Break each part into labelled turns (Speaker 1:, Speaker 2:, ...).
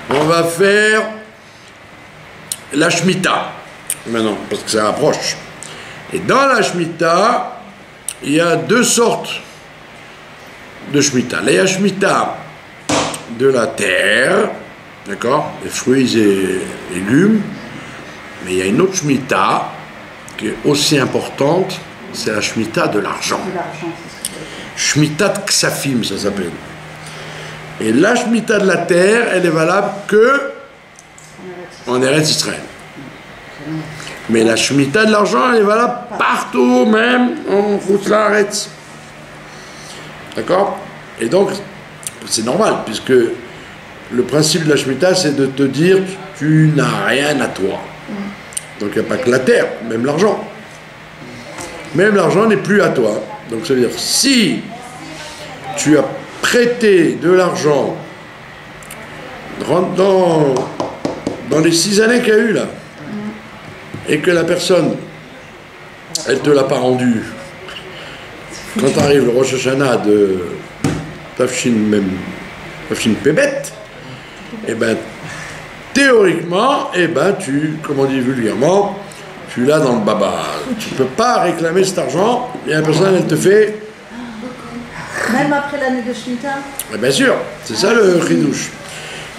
Speaker 1: On va faire la Shemitah, maintenant, parce que ça approche. Et dans la Shemitah, il y a deux sortes de Shemitah. Il y a la Shemitah de la terre, d'accord, les fruits et légumes, mais il y a une autre Shemitah qui est aussi importante, c'est la Shemitah de l'argent. Shemitah de Ksafim, ça s'appelle. Et la Shemitah de la terre, elle est valable que en Eretz Israël. Mais la Shemitah de l'argent, elle est valable partout, même en Chutz La'aretz. D'accord? Et donc, c'est normal, puisque le principe de la Shemitah, c'est de te dire tu n'as rien à toi. Donc il n'y a pas que la terre, même l'argent. Même l'argent n'est plus à toi. Donc ça veut dire, si tu as prêté de l'argent dans les 6 années qu'il y a eu là, et que la personne, elle ne te l'a pas rendu, quand arrive le Rosh Hashanah de Tafshin Pebet, et ben théoriquement, comme on dit vulgairement, tu l'as dans le baba. Tu ne peux pas réclamer cet argent, et la personne, elle te fait...
Speaker 2: Même après l'année de Shemitah?
Speaker 1: Bien sûr, c'est ça le chidouche.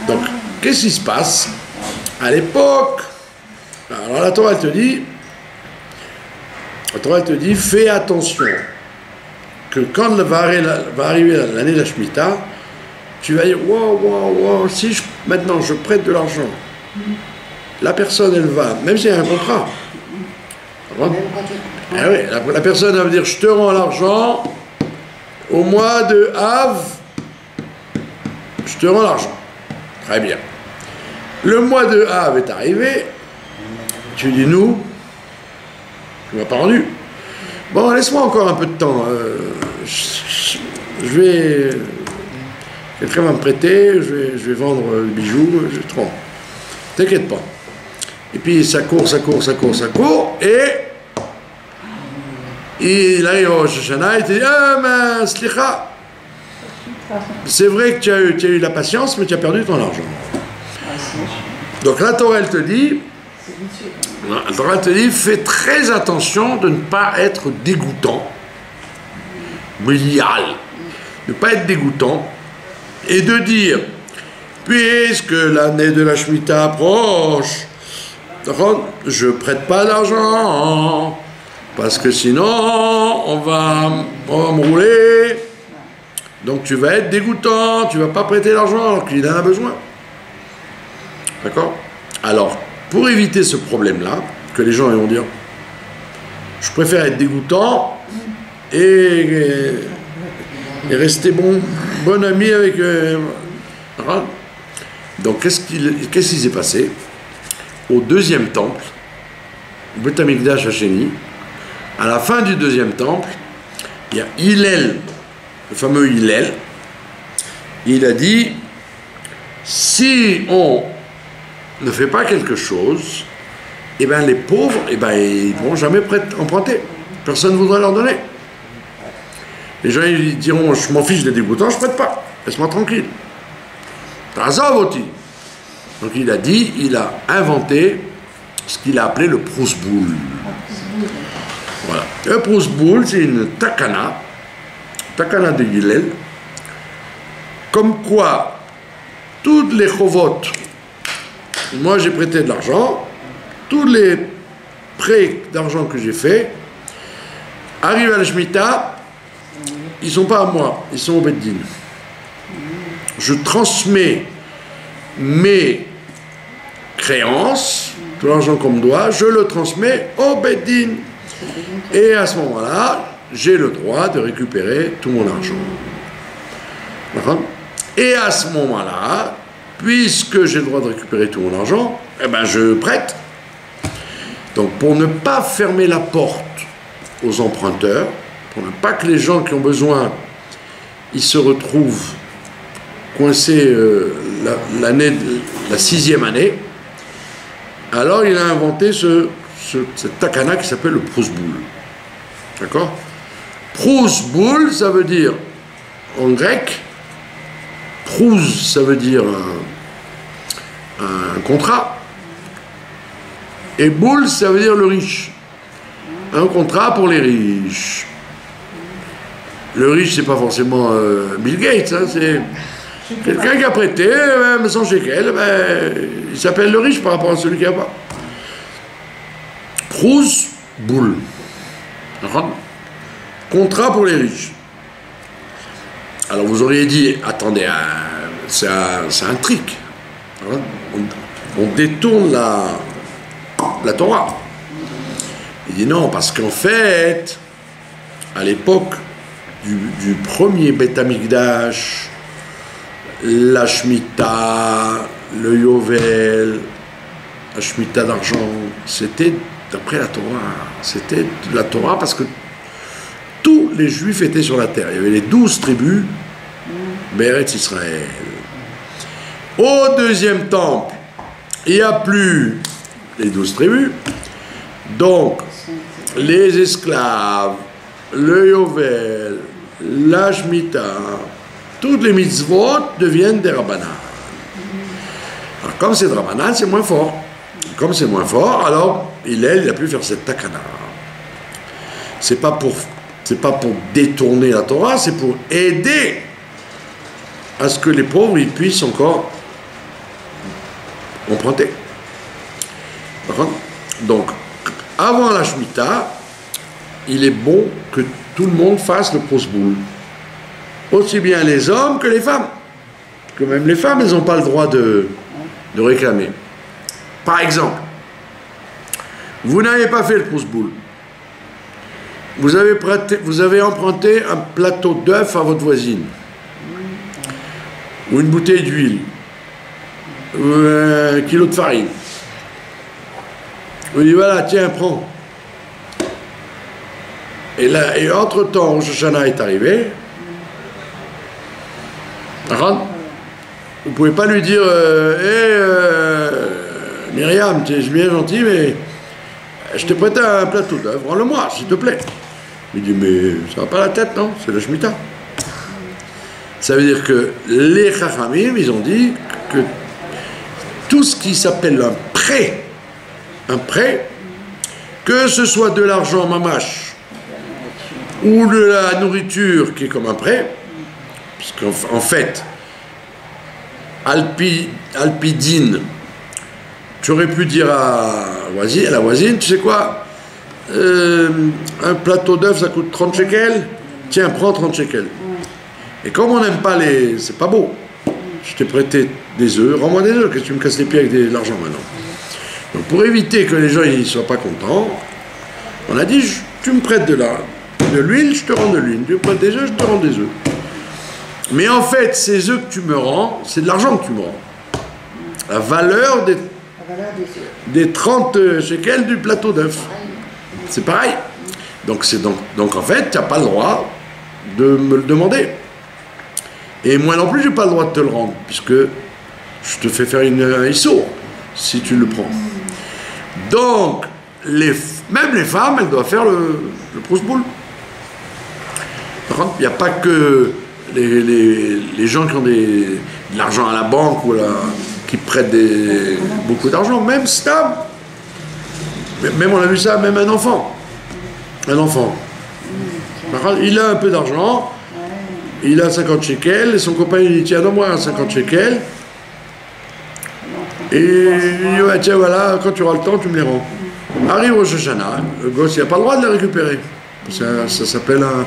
Speaker 1: Donc, qu'est-ce qui se passe? À l'époque, alors la Torah, elle te dit, fais attention, que quand va arriver l'année de la Shemitah, tu vas dire, wow, si maintenant je prête de l'argent, la personne, elle va, même s'il y a un contrat, la personne, elle va dire, je te rends l'argent, au mois de Av, je te rends l'argent. Très bien. Le mois de Av est arrivé, tu dis, nous, tu ne m'as pas rendu. Bon, laisse-moi encore un peu de temps. Quelqu'un va me prêter, je vais vendre le bijou, je te rends. T'inquiète pas. Et puis ça court, et il arrive au Rosh Hashanah, il te dit, ah mais slicha, c'est vrai que tu as eu la patience, mais tu as perdu ton argent. Donc la Torah, elle te dit, fais très attention de ne pas être dégoûtant, brial, ne pas être dégoûtant, et de dire, puisque l'année de la Shemitah approche, je ne prête pas d'argent, parce que sinon, on va me rouler. Donc tu vas être dégoûtant, tu ne vas pas prêter l'argent alors qu'il en a besoin. D'accord? Alors, pour éviter ce problème-là, que les gens vont dire, je préfère être dégoûtant et rester bon ami avec... Donc, qu'est-ce qui s'est passé? Au deuxième temple, Beth Amikdash Hasheni, à la fin du deuxième temple, il y a Hillel, le fameux Hillel. Il a dit, si on ne fait pas quelque chose, eh bien les pauvres, ils ne vont jamais emprunter. Personne ne voudra leur donner. Les gens ils diront, je m'en fiche des dégoûtants, je ne prête pas. Laisse-moi tranquille. Donc il a inventé ce qu'il a appelé le Prousboul. Voilà. Le Prousboul, c'est une takana de Hillel, comme quoi toutes les chovot, moi j'ai prêté de l'argent, tous les prêts d'argent que j'ai faits, arrivent à la Shemitah, ils ne sont pas à moi, ils sont au Beddin. Je transmets mes créances, tout l'argent qu'on me doit, je le transmets au Beddin. Et à ce moment-là, j'ai le droit de récupérer tout mon argent. D'accord? Et à ce moment-là, puisque j'ai le droit de récupérer tout mon argent, eh ben je prête. Donc pour ne pas fermer la porte aux emprunteurs, pour ne pas que les gens qui ont besoin, ils se retrouvent coincés la 6e année, alors il a inventé cette takana qui s'appelle le Prousboul. D'accord? Prousboul, ça veut dire, en grec, prous, ça veut dire un contrat. Et boule, ça veut dire le riche. Un contrat pour les riches. Le riche, c'est pas forcément Bill Gates, hein, c'est quelqu'un qui a prêté 100 shekels, il s'appelle le riche par rapport à celui qui n'a pas. Prous, boule. Contrat pour les riches. Alors vous auriez dit, attendez, c'est un trick. On détourne la Torah. Il dit non, parce qu'en fait, à l'époque du premier Beth Amikdash, la Shemitah, le Yovel, la Shemitah d'argent, c'était d'après la Torah. C'était de la Torah parce que tous les Juifs étaient sur la terre. Il y avait les 12 tribus d'Eretz Israël. Au deuxième temple, il n'y a plus les 12 tribus. Donc, les esclaves, le Yovel, la Shemitah, toutes les mitzvot deviennent des Rabbanan. Alors, comme c'est des Rabbanan, c'est moins fort. Comme c'est moins fort, alors il a pu faire cette takana. C'est pas pour détourner la Torah, c'est pour aider à ce que les pauvres ils puissent encore emprunter. Donc, avant la Shemitah, il est bon que tout le monde fasse le prosboul. Aussi bien les hommes que les femmes. Que même les femmes, elles n'ont pas le droit de réclamer. Par exemple, vous n'avez pas fait le prosboul. Vous avez emprunté un plateau d'œufs à votre voisine. Ou une bouteille d'huile. Ou un kilo de farine. Vous dites voilà, tiens, prends. Et entre-temps, Rosh Hashanah est arrivé. Vous ne pouvez pas lui dire Myriam, tu es bien gentil, mais je t'ai prêté un plateau d'œufs, rends-le-moi, s'il te plaît. Il dit mais ça va pas la tête, non? C'est la Shemitah. Ça veut dire que les Chachamim, ils ont dit que tout ce qui s'appelle un prêt, que ce soit de l'argent mamash ou de la nourriture qui est comme un prêt, puisqu'en fait, Alpidine, tu aurais pu dire à la voisine, tu sais quoi, un plateau d'œufs ça coûte 30 shekels, tiens, prends 30 shekels. Et comme on n'aime pas c'est pas beau, je t'ai prêté des œufs, rends-moi des œufs, qu'est-ce que tu me casses les pieds avec de l'argent maintenant? Donc pour éviter que les gens ne soient pas contents, on a dit, tu me prêtes de l'huile, je te rends de l'huile, tu me prêtes des œufs, je te rends des œufs. Mais en fait, ces œufs que tu me rends, c'est de l'argent que tu me rends. La valeur des 30 shekels du plateau d'œufs. C'est pareil. Donc en fait, tu n'as pas le droit de me le demander. Et moi non plus, je n'ai pas le droit de te le rendre, puisque je te fais faire un ISO, si tu le prends. Donc, même les femmes, elles doivent faire le prosboul. Par contre, il n'y a pas que les gens qui ont de l'argent à la banque ou qui prêtent beaucoup d'argent, même Stam. Même on a vu ça, même un enfant. Par contre, il a un peu d'argent, il a 50 shekels, et son copain il dit tiens, donne-moi 50 shekels. Et il dit ouais, tiens, voilà, quand tu auras le temps, tu me les rends. Arrive au Rosh Hashanah, le gosse, il n'a pas le droit de les récupérer. Ça s'appelle un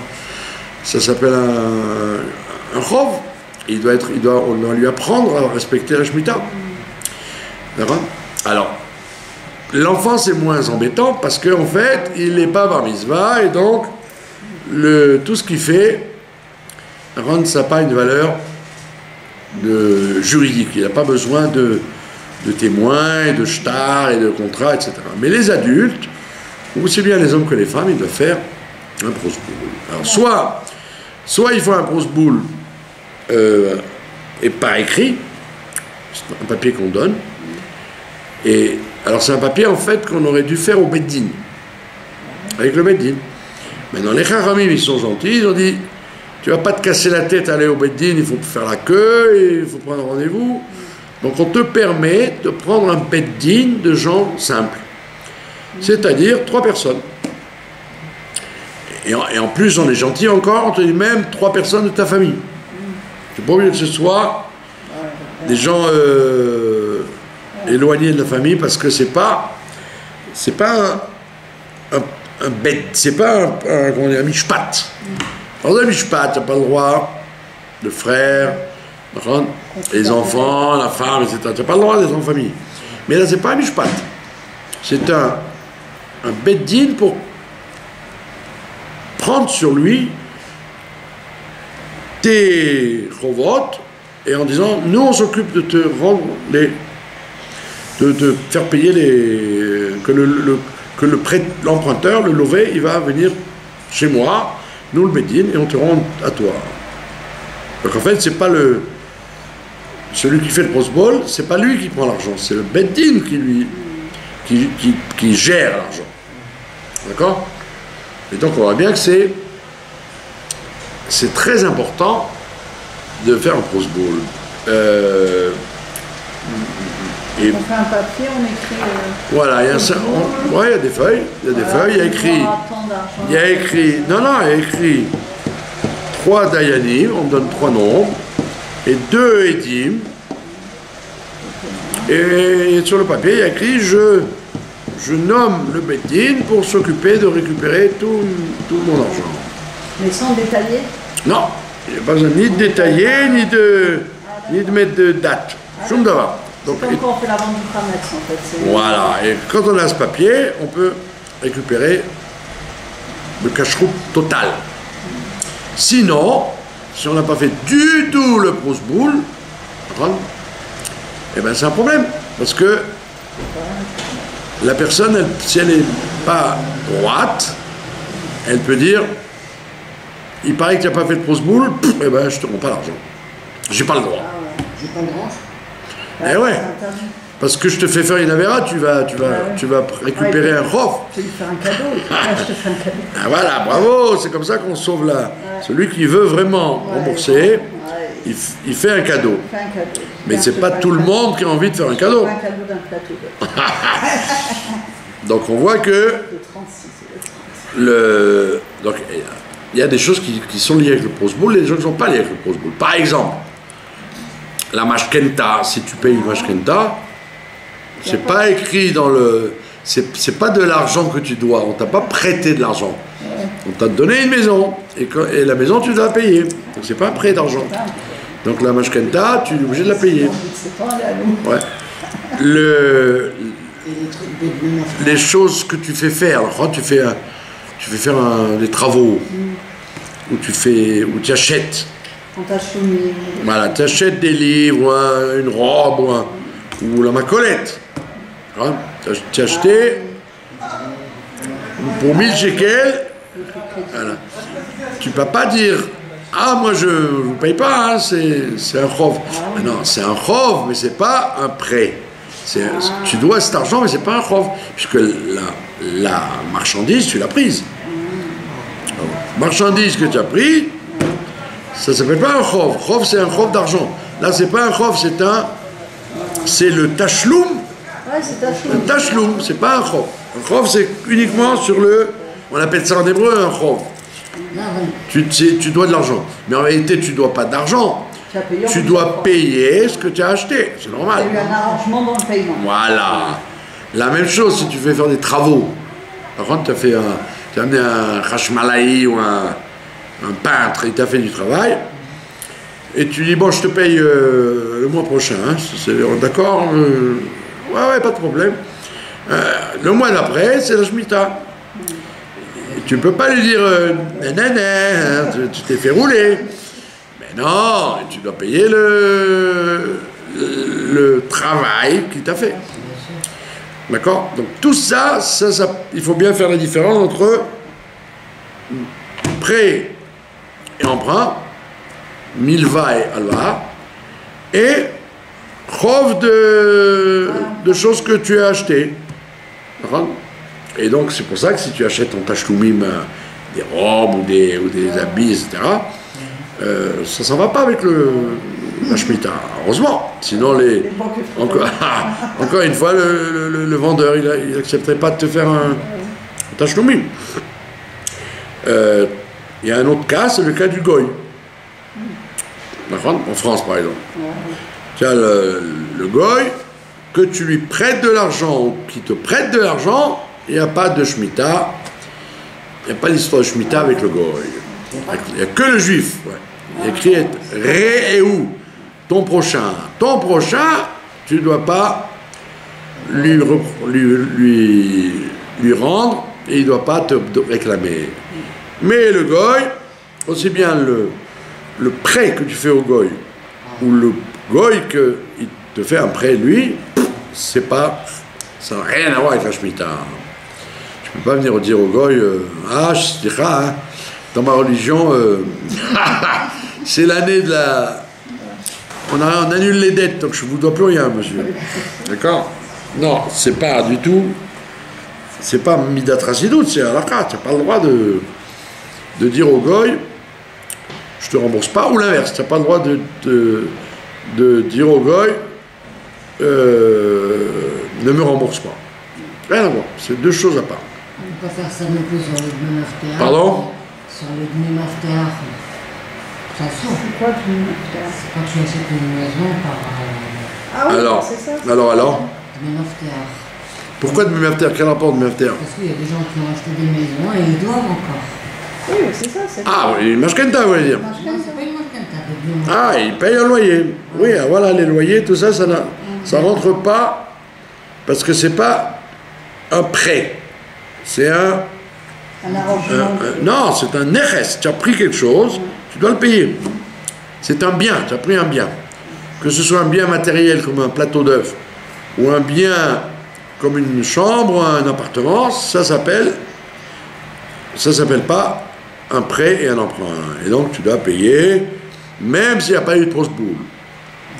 Speaker 1: chov. On doit lui apprendre à respecter la Shemitah. D'accord? Alors, l'enfant c'est moins embêtant parce qu'en fait, il n'est pas bar mitzvah et donc tout ce qu'il fait, ça n'a pas une valeur juridique. Il n'a pas besoin de témoins, et de shtar, et de contrats, etc. Mais les adultes, aussi bien les hommes que les femmes, ils doivent faire un prosboul. Alors, soit il faut un prosboul et par écrit, c'est un papier qu'on donne, et alors c'est un papier en fait qu'on aurait dû faire au Beddin, avec le Beddin. Maintenant les Chachamim ils sont gentils, ils ont dit tu vas pas te casser la tête à aller au Beddin, il faut faire la queue, il faut prendre rendez-vous, Donc on te permet de prendre un beddin de gens simples, c'est-à-dire 3 personnes. Et en plus, on est gentil encore, on te dit même 3 personnes de ta famille. C'est pas obligé que ce soit des gens éloignés de la famille, parce que c'est pas un bête, c'est pas un mishpat. Dans un mishpat, tu n'as pas le droit, le frère, les enfants, la femme, etc. Tu n'as pas le droit d'être en famille. Mais là, c'est pas un mishpat. C'est un beddin pour prendre sur lui tes chovot, et en disant, nous on s'occupe de te rendre de te faire payer que l'emprunteur, le lové, il va venir chez moi, nous le beddin, et on te rend à toi. Donc en fait, c'est pas celui qui fait le prosbol, c'est pas lui qui prend l'argent, c'est le beddin qui gère l'argent. D'accord? Et donc on voit bien que c'est très important de faire un prosbol.
Speaker 2: On fait un papier, on écrit...
Speaker 1: Voilà, il y a des feuilles, il y a écrit, il y a écrit 3 dayanim, on donne 3 noms, et 2 edim, et sur le papier il y a écrit, je nomme le beddin pour s'occuper de récupérer tout mon argent. Mais
Speaker 2: sans détailler?
Speaker 1: Non, il n'y a pas besoin ni de détailler, ni de mettre de date.
Speaker 2: Comme quand on fait la vente du Hametz, en fait.
Speaker 1: Voilà, et quand on a ce papier, on peut récupérer le cacheroute total. Sinon, si on n'a pas fait du tout le prosboul, eh ben c'est un problème, parce que la personne, si elle n'est pas droite, elle peut dire, il paraît que tu n'as pas fait le prosboul, eh ben je te rends pas l'argent. J'ai pas le droit.
Speaker 2: J'ai pas le droit.
Speaker 1: Eh ouais, parce que je te fais faire une avéra, tu vas récupérer un chov.
Speaker 2: Tu vais lui faire un cadeau, je te fais un cadeau.
Speaker 1: Ah voilà, bravo, c'est comme ça qu'on sauve celui qui veut vraiment rembourser, il fait un cadeau. Mais c'est pas tout le monde qui a envie de faire un cadeau.
Speaker 2: Un cadeau d'un plateau.
Speaker 1: Donc on voit que donc il y a des choses qui sont liées avec le prosboul et des choses qui ne sont pas liées avec le prosboul. Par exemple, la mashkenta, si tu payes une mashkenta, c'est pas écrit dans le... C'est pas de l'argent que tu dois, on t'a pas prêté de l'argent. On t'a donné une maison, et la maison tu dois la payer. Donc c'est pas un prêt d'argent. Donc la mashkenta, tu es obligé de la payer. Ouais. Les choses que tu fais faire, quand tu fais faire des travaux, où tu achètes. Voilà, tu achètes des livres, une robe, ou la macolette. Hein, tu as acheté pour 1000 shekels. Voilà. Tu ne peux pas dire, ah, moi je ne vous paye pas, hein, c'est un chov. Non, c'est un chov, mais ce n'est pas un prêt. Tu dois cet argent, mais ce n'est pas un chov, puisque la marchandise, tu l'as prise. Marchandise que tu as prise, ça ne s'appelle pas un chov. Chov, c'est un chov d'argent. Là, c'est pas un chov, c'est le tachloum.
Speaker 2: Ouais, c'est tachloum.
Speaker 1: Le tachloum, c'est pas un chov. Un chov, c'est uniquement sur on appelle ça en hébreu un chov. Tu dois de l'argent. Mais en réalité, tu ne dois pas d'argent. Tu dois payer ce que tu as acheté. C'est normal.
Speaker 2: Il y a eu un arrangement dans le paiement.
Speaker 1: Voilà. La même chose si tu fais faire des travaux. Par contre, tu as amené un chashmalaï ou un peintre, il t'a fait du travail, et tu dis, bon, je te paye le mois prochain, hein, d'accord, ouais, pas de problème. Le mois d'après, c'est la Shemitah. Tu ne peux pas lui dire, tu t'es fait rouler. Mais non, tu dois payer le travail qu'il t'a fait. D'accord? Donc tout ça, il faut bien faire la différence entre prêt et emprunt, milva et alva, et chov de choses que tu as achetées. Et donc c'est pour ça que si tu achètes en tachloumim des robes ou des habits, etc., ça ne va pas avec la Shemitah. Heureusement, sinon encore une fois, le vendeur, il n'accepterait pas de te faire un tachloumim. Il y a un autre cas, c'est le cas du goy. En France, par exemple. Tu as le goy, que tu lui prêtes de l'argent ou qui te prête de l'argent, il n'y a pas de Shemitah. Il n'y a pas d'histoire de Shemitah avec le goy. Il n'y a que le juif. Ouais. Il est écrit Rééou, ton prochain. Ton prochain, tu ne dois pas lui rendre et il ne doit pas te réclamer. Mais le goy, aussi bien le prêt que tu fais au goy ou le goy qu'il te fait un prêt, lui, ça n'a rien à voir avec la Shemitah. Je ne peux pas venir dire au goy, je dirais, hein, dans ma religion, c'est l'année de la... On annule les dettes, donc je ne vous dois plus rien, monsieur. D'accord? Non, c'est pas du tout... C'est pas Midat Rassidout, c'est halakha. Tu n'as pas le droit de dire au goy, je te rembourse pas, ou l'inverse. Tu n'as pas le droit de dire au goy, ne me rembourse pas. Rien à voir, c'est deux choses à part.
Speaker 3: On peut faire ça non plus sur le Dmei Mafteach.
Speaker 1: Pardon?
Speaker 3: Sur le Dmei Mafteach. Ça sort.
Speaker 2: C'est quoi le Dmei Mafteach?
Speaker 3: C'est quand tu achètes une maison par...
Speaker 2: Ah oui,
Speaker 1: Alors,
Speaker 2: c'est ça.
Speaker 1: alors
Speaker 3: Dmei Mafteach.
Speaker 1: Pourquoi Dmei Mafteach? Quel rapport Dmei Mafteach?
Speaker 3: Parce qu'il y a des gens qui ont acheté des maisons et ils doivent encore.
Speaker 2: Oui, c'est ça.
Speaker 1: Ah, oui, Mashkenta, vous voulez dire?
Speaker 3: Non, c'est pas une mafkenta.
Speaker 1: Ah, ils payent un loyer. Oui, voilà, les loyers, tout ça, ça rentre pas, parce que c'est pas un prêt. C'est un
Speaker 2: arrangement.
Speaker 1: non, c'est un neches. Tu as pris quelque chose, tu dois le payer. C'est un bien, tu as pris un bien. Que ce soit un bien matériel comme un plateau d'œufs, ou un bien comme une chambre, ou un appartement, ça s'appelle pas un prêt et un emprunt. Et donc tu dois payer, même s'il n'y a pas eu de grosse boule.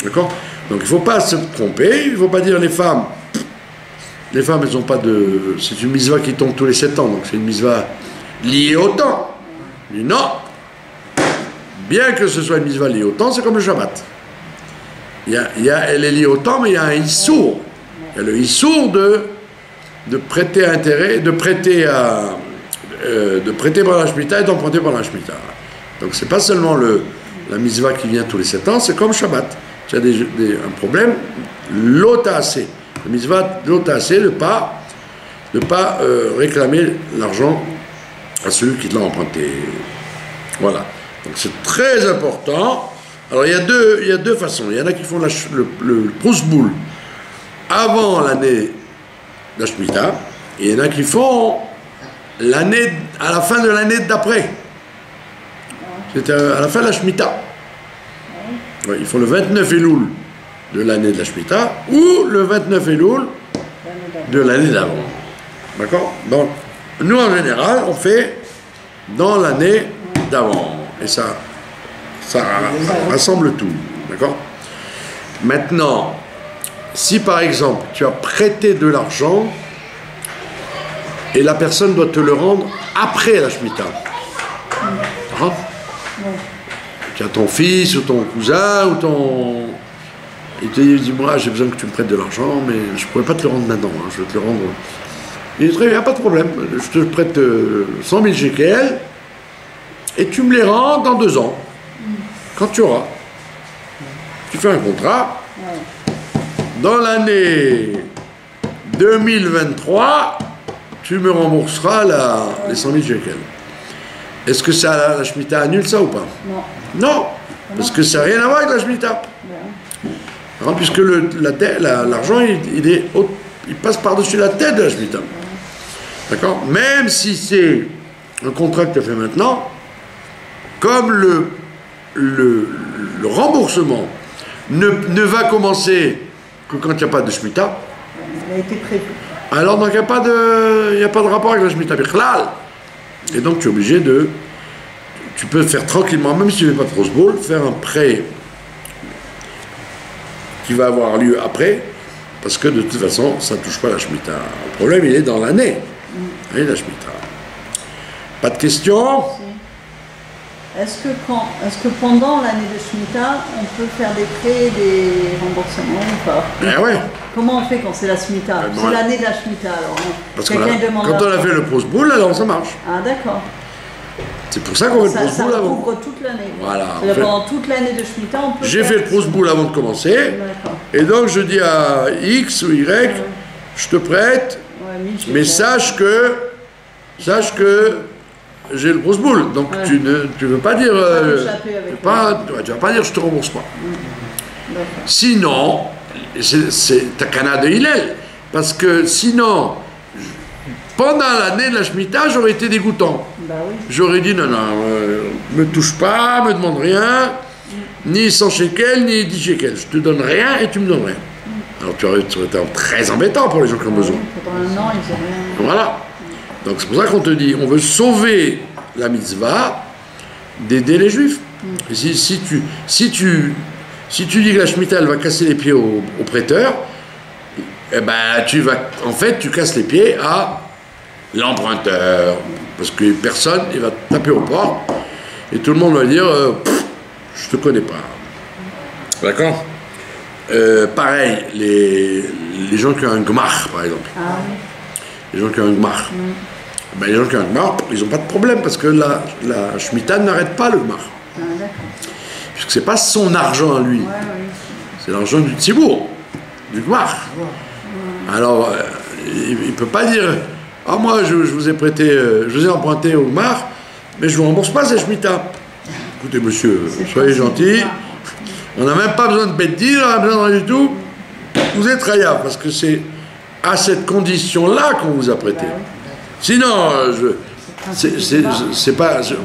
Speaker 1: D'accord? Donc il ne faut pas se tromper, il ne faut pas dire les femmes, elles n'ont pas de... C'est une mitzvah qui tombe tous les 7 ans, donc c'est une mitzvah liée au temps. Il dit non, bien que ce soit une mitzvah liée au temps, c'est comme le Shabbat. Elle est liée au temps, mais il y a un issour. Il y a le issour de prêter à intérêt, de prêter par la Shemitah et d'emprunter par la Shemitah. Donc c'est pas seulement la mitzvah qui vient tous les 7 ans, c'est comme Shabbat. Tu as un problème, l'ota assez. La mitzvah l'ota assez, ne pas réclamer l'argent à celui qui te l'a emprunté. Voilà. Donc c'est très important. Alors il y a deux façons. Il y en a qui font le prosboul avant l'année de la Shemitah, et il y en a qui font à la fin de l'année d'après. C'est à la fin de la Shemitah. Ouais, ils font le 29 Elul de l'année de la Shemitah ou le 29 Elul de l'année d'avant. D'accord? Donc, nous en général, on fait dans l'année d'avant. Et ça rassemble tout. D'accord? Maintenant, si par exemple tu as prêté de l'argent et la personne doit te le rendre après la Shemitah. Hein? Tu as ton fils ou ton cousin ou ton... Il te dit, moi j'ai besoin que tu me prêtes de l'argent, mais je ne pourrais pas te le rendre maintenant, hein, je vais te le rendre. Il dit, très bien, pas de problème, je te prête 100 000 shekels et tu me les rends dans 2 ans, quand tu auras. Tu fais un contrat. Dans l'année 2023, tu me rembourseras les 100 000 shekels. Est-ce que ça, la Shemitah annule ça ou pas?
Speaker 2: Non.
Speaker 1: Non, parce que ça n'a rien à voir avec la Shemitah. Non, puisque l'argent, il passe par-dessus la tête de la Shemitah. D'accord? Même si c'est un contrat que tu as fait maintenant, comme le remboursement ne va commencer que quand il n'y a pas de Shemitah,
Speaker 2: Il a été prévu.
Speaker 1: alors donc il n'y a pas de rapport avec la Shemitah Bichlal. Et donc tu es obligé tu peux faire tranquillement, même si tu ne fais pas de grosse boule, faire un prêt qui va avoir lieu après, parce que de toute façon, ça ne touche pas la Shemitah. Le problème, il est dans l'année. La Shemitah. Pas de questions?
Speaker 2: Est-ce que pendant l'année de Shemitah, on peut faire des prêts, des remboursements ou pas?
Speaker 1: Eh ouais.
Speaker 2: Comment on fait quand c'est la Shemitah? C'est
Speaker 1: ouais.
Speaker 2: l'année de la Shemitah alors.
Speaker 1: Parce que
Speaker 2: Quelqu'un demande.
Speaker 1: quand on a fait le prosboul, alors ça marche.
Speaker 2: Ah d'accord.
Speaker 1: C'est pour ça qu'on fait le
Speaker 2: Ça
Speaker 1: prosboul avant.
Speaker 2: couvre toute l'année.
Speaker 1: Voilà.
Speaker 2: C'est-à-dire pendant toute l'année de Shemitah, on peut.
Speaker 1: J'ai fait le prosboul avant de commencer.
Speaker 2: D'accord.
Speaker 1: Et donc je dis à X ou Y, je te prête,
Speaker 2: Ouais, 1000 shekels.
Speaker 1: mais sache que j'ai le prosboul. Donc
Speaker 2: Ouais.
Speaker 1: tu veux pas dire.
Speaker 2: échapper avec
Speaker 1: tu vas pas dire je te rembourse pas.
Speaker 2: D'accord.
Speaker 1: Sinon, c'est Takana de Hillel. Parce que sinon, pendant l'année de la Shemitah, j'aurais été dégoûtant.
Speaker 2: Bah oui.
Speaker 1: J'aurais dit non, me touche pas, me demande rien, ni 100 shekels, ni 10 shekels. Je te donne rien et tu me donnes rien. Alors tu aurais été très embêtant pour les gens qui ont besoin.
Speaker 2: Pendant un an, ils n'ont rien.
Speaker 1: Voilà. Donc c'est pour ça qu'on te dit, on veut sauver la mitzvah d'aider les juifs. Et si tu dis que la Shemitah elle va casser les pieds au prêteur, eh ben tu casses les pieds à l'emprunteur. Parce que personne, il va taper aux portes et tout le monde va dire je te connais pas. D'accord? Pareil, les gens qui ont un gmach, par exemple.
Speaker 2: Ah oui.
Speaker 1: Les gens qui ont un gmach. Ben, les gens qui ont un gmach, ils n'ont pas de problème parce que la Shemitah n'arrête pas le gmach.
Speaker 2: Ah d'accord.
Speaker 1: Puisque c'est pas son argent à lui.
Speaker 2: Ouais, oui.
Speaker 1: C'est l'argent du tzibour, du gmach. Alors, il ne peut pas dire ah, moi, je vous ai prêté, je vous ai emprunté au gmach, mais je ne vous rembourse pas, c'est Shemitah. Écoutez, monsieur, soyez gentil. On n'a même pas besoin de bêtises, on n'a pas besoin de rien du tout. Vous êtes rayable, parce que c'est à cette condition-là qu'on vous a prêté. Sinon, je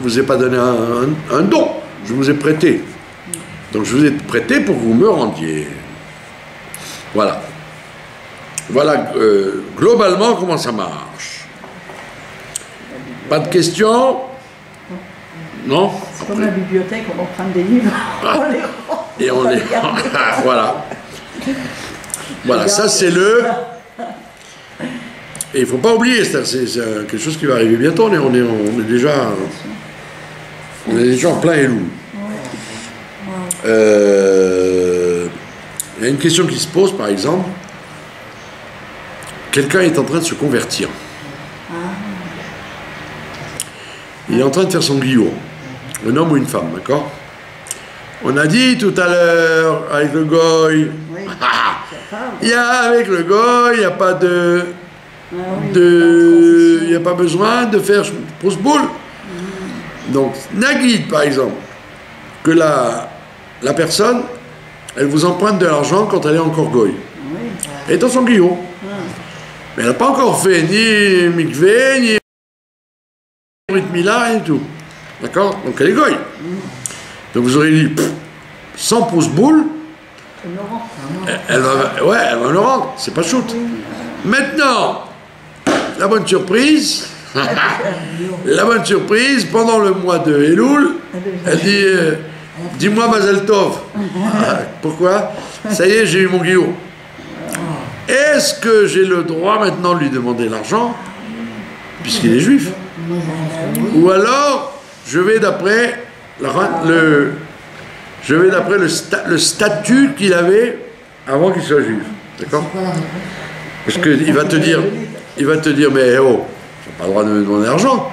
Speaker 1: vous ai pas donné un don, je vous ai prêté. Donc je vous ai prêté pour que vous me rendiez. Voilà. Voilà globalement comment ça marche. Pas de questions? Non?
Speaker 2: C'est comme la bibliothèque, on va prendre des livres, on les rend.
Speaker 1: Et on les... voilà. Voilà, ça c'est le... Et il ne faut pas oublier, c'est quelque chose qui va arriver bientôt, on est déjà en plein Elul. Il y a une question qui se pose, par exemple, quelqu'un est en train de se convertir. Il est en train de faire son guillot, un homme ou une femme, d'accord? On a dit tout à l'heure, avec le goy, il y a avec le goy, il n'y a pas il n'y a pas besoin de faire prosboul. Donc, Nagid, par exemple, que la personne, elle vous emprunte de l'argent quand elle est encore goy. Elle est dans son guillot. Mais elle n'a pas encore fait ni mikvé, ni Brit Mila, rien du tout. D'accord? Donc elle est goy. Donc vous aurez dit, sans prosboul, elle va le rendre. C'est pas shoot. Maintenant, la bonne surprise, pendant le mois de Elul, elle dit, dis-moi Mazel Tov. Pourquoi? Ça y est, j'ai eu mon guillot. Est-ce que j'ai le droit maintenant de lui demander l'argent, puisqu'il est juif? Ou alors, je vais d'après le statut qu'il avait avant qu'il soit juif. D'accord? Parce qu'il va te dire, mais oh, tu n'as pas le droit de me demander l'argent.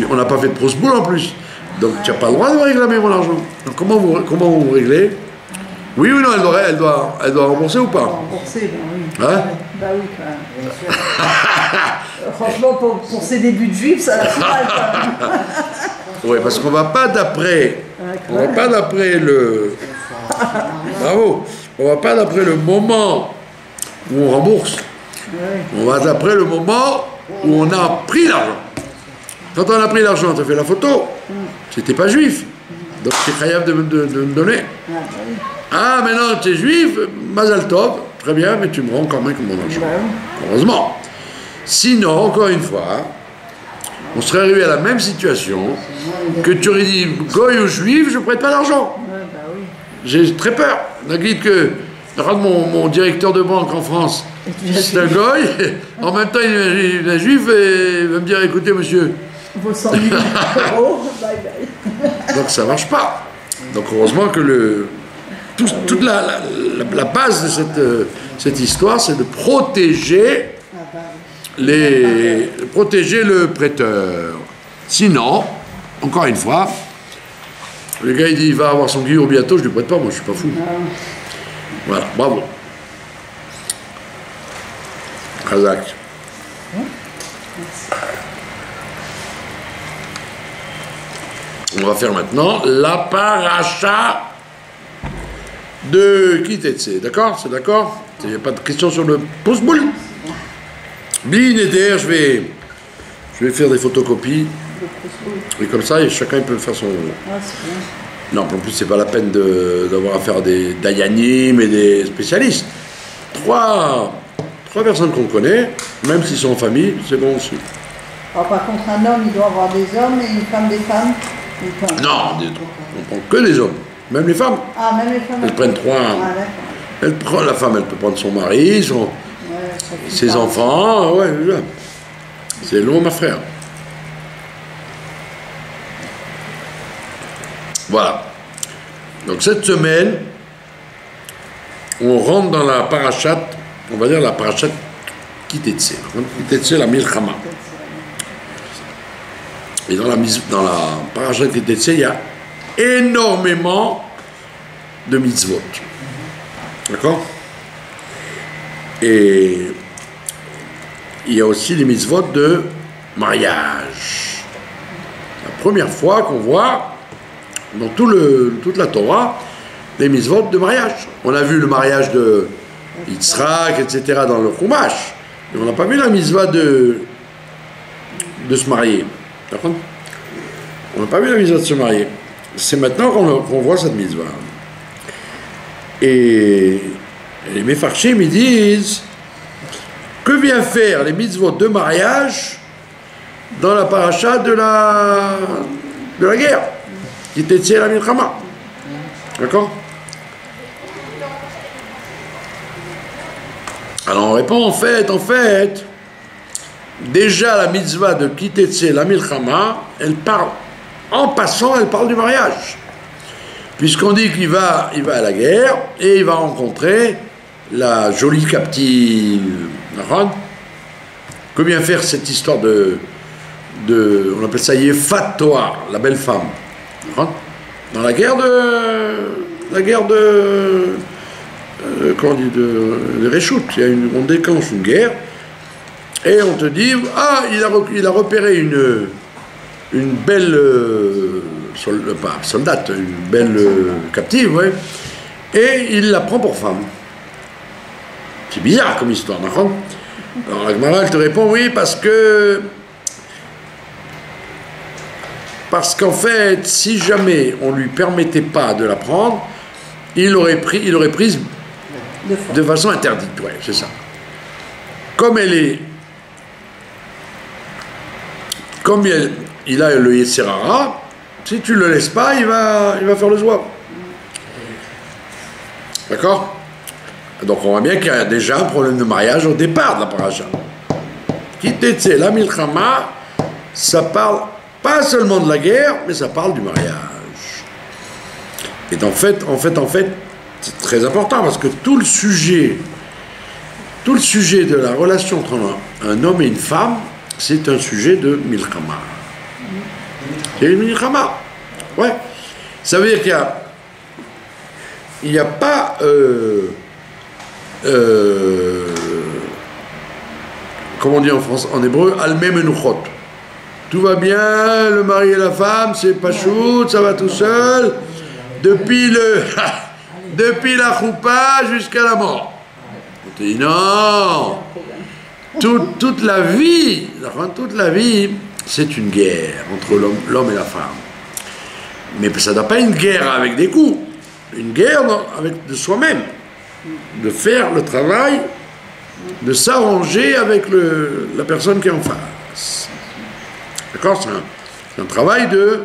Speaker 1: On n'a pas fait de prosboul en plus. Donc tu n'as pas le droit de me réclamer mon argent. Donc comment vous réglez? Oui ou non, elle doit rembourser ou pas?
Speaker 2: Rembourser, ben oui.
Speaker 1: Hein?
Speaker 2: Bah oui, quand même. Franchement, pour ses débuts de juif, ça a fait mal quand même.
Speaker 1: Oui, parce qu'on ne va pas d'après. On va pas d'après le. Bravo. On va pas d'après le moment où on rembourse. On va d'après le moment où on a pris l'argent. Quand on a pris l'argent, tu as fait la photo. C'était pas juif. Donc c'est khayab de me donner. Ah, maintenant tu es juif, Mazal Tov, très bien, mais tu me rends quand même mon argent. Heureusement. Sinon, encore une fois, on serait arrivé à la même situation que tu aurais dit, goy ou juif, je ne prête pas d'argent. J'ai très peur. Nagid que mon directeur de banque en France, c'est un goy, en même temps il est juif et il va me dire, écoutez monsieur,
Speaker 2: Vos 100 000 €, bye bye.
Speaker 1: Donc ça marche pas. Donc heureusement que toute la base de cette histoire, c'est de protéger protéger le prêteur. Sinon, encore une fois, le gars il dit il va avoir son guillot bientôt, je ne lui prête pas, moi je suis pas fou. Voilà, bravo. Kazak. On va faire maintenant la paracha de Kitetse. D'accord? C'est d'accord? Il n'y a pas de question sur le pouce-boule? Bli Neder, je vais faire des photocopies. Et comme ça, chacun peut faire son.
Speaker 2: Ah, c'est bien.
Speaker 1: Non, en plus, c'est pas la peine d'avoir à faire des dayanim et des spécialistes. Trois personnes qu'on connaît, même s'ils sont en famille, c'est bon aussi.
Speaker 2: Alors, par contre, un homme, il doit avoir des hommes et une femme des femmes.
Speaker 1: Non, on prend que des hommes. Même les femmes.
Speaker 2: Ah, même les femmes.
Speaker 1: Elles prennent trois.
Speaker 2: Ah, d'accord.
Speaker 1: La femme, elle peut prendre son mari, ses enfants. Ouais, c'est long, ma frère. Voilà. Donc cette semaine, on rentre dans la parachat, on va dire la parachat Kitetse. Kitetse, la Milchama. Et dans la parachat Kitetse, il y a énormément de mitzvot. D'accord? Et il y a aussi les mitzvot de mariage. La première fois qu'on voit dans toute la Torah les mitzvot de mariage. On a vu le mariage de Yitzhak, etc. dans le Chumash, mais on n'a pas vu la mitzvah de se marier. D'accord? On n'a pas vu la mitzvah de se marier. C'est maintenant qu'on voit cette mitzvah. Et les Mefarshim, ils disent que vient faire les mitzvot de mariage dans la paracha de la guerre, qui était la Milchama. D'accord? Alors on répond en fait, déjà la mitzvah de Kitetse la Milchama, elle parle, en passant, elle parle du mariage. Puisqu'on dit qu'il va à la guerre et il va rencontrer la jolie captive. Que vient faire cette histoire on appelle ça Yefat-Toar, la belle femme. Dans la guerre comment on dit, de Réchout, on déclenche une guerre et on te dit il a repéré une belle soldate, une belle captive, ouais, et il la prend pour femme. C'est bizarre comme histoire, d'accord? Alors la Gemara, elle te répond oui parce qu'en fait, si jamais on lui permettait pas de la prendre, il l'aurait prise de façon interdite, ouais, c'est ça. Comme il a le Yetzirara, si tu le laisses pas, il va faire le zouave. D'accord? Donc on voit bien qu'il y a déjà un problème de mariage au départ de la paracha. Kitetse, la Milchama, ça parle pas seulement de la guerre, mais ça parle du mariage. Et en fait, c'est très important parce que tout le sujet de la relation entre un homme et une femme, c'est un sujet de Milchama. Il y a une Milchama. Ouais. Ça veut dire qu'il n'y a pas comment on dit en hébreu, al-mem enuchot. Tout va bien, le mari et la femme, c'est pas choute, ça va tout seul, depuis la choupa jusqu'à la mort. On te dit non, toute la vie, c'est une guerre entre l'homme et la femme. Mais ça ne doit pas être une guerre avec des coups, une guerre de soi-même, de faire le travail, de s'arranger avec la personne qui est en face. D'accord? C'est un travail de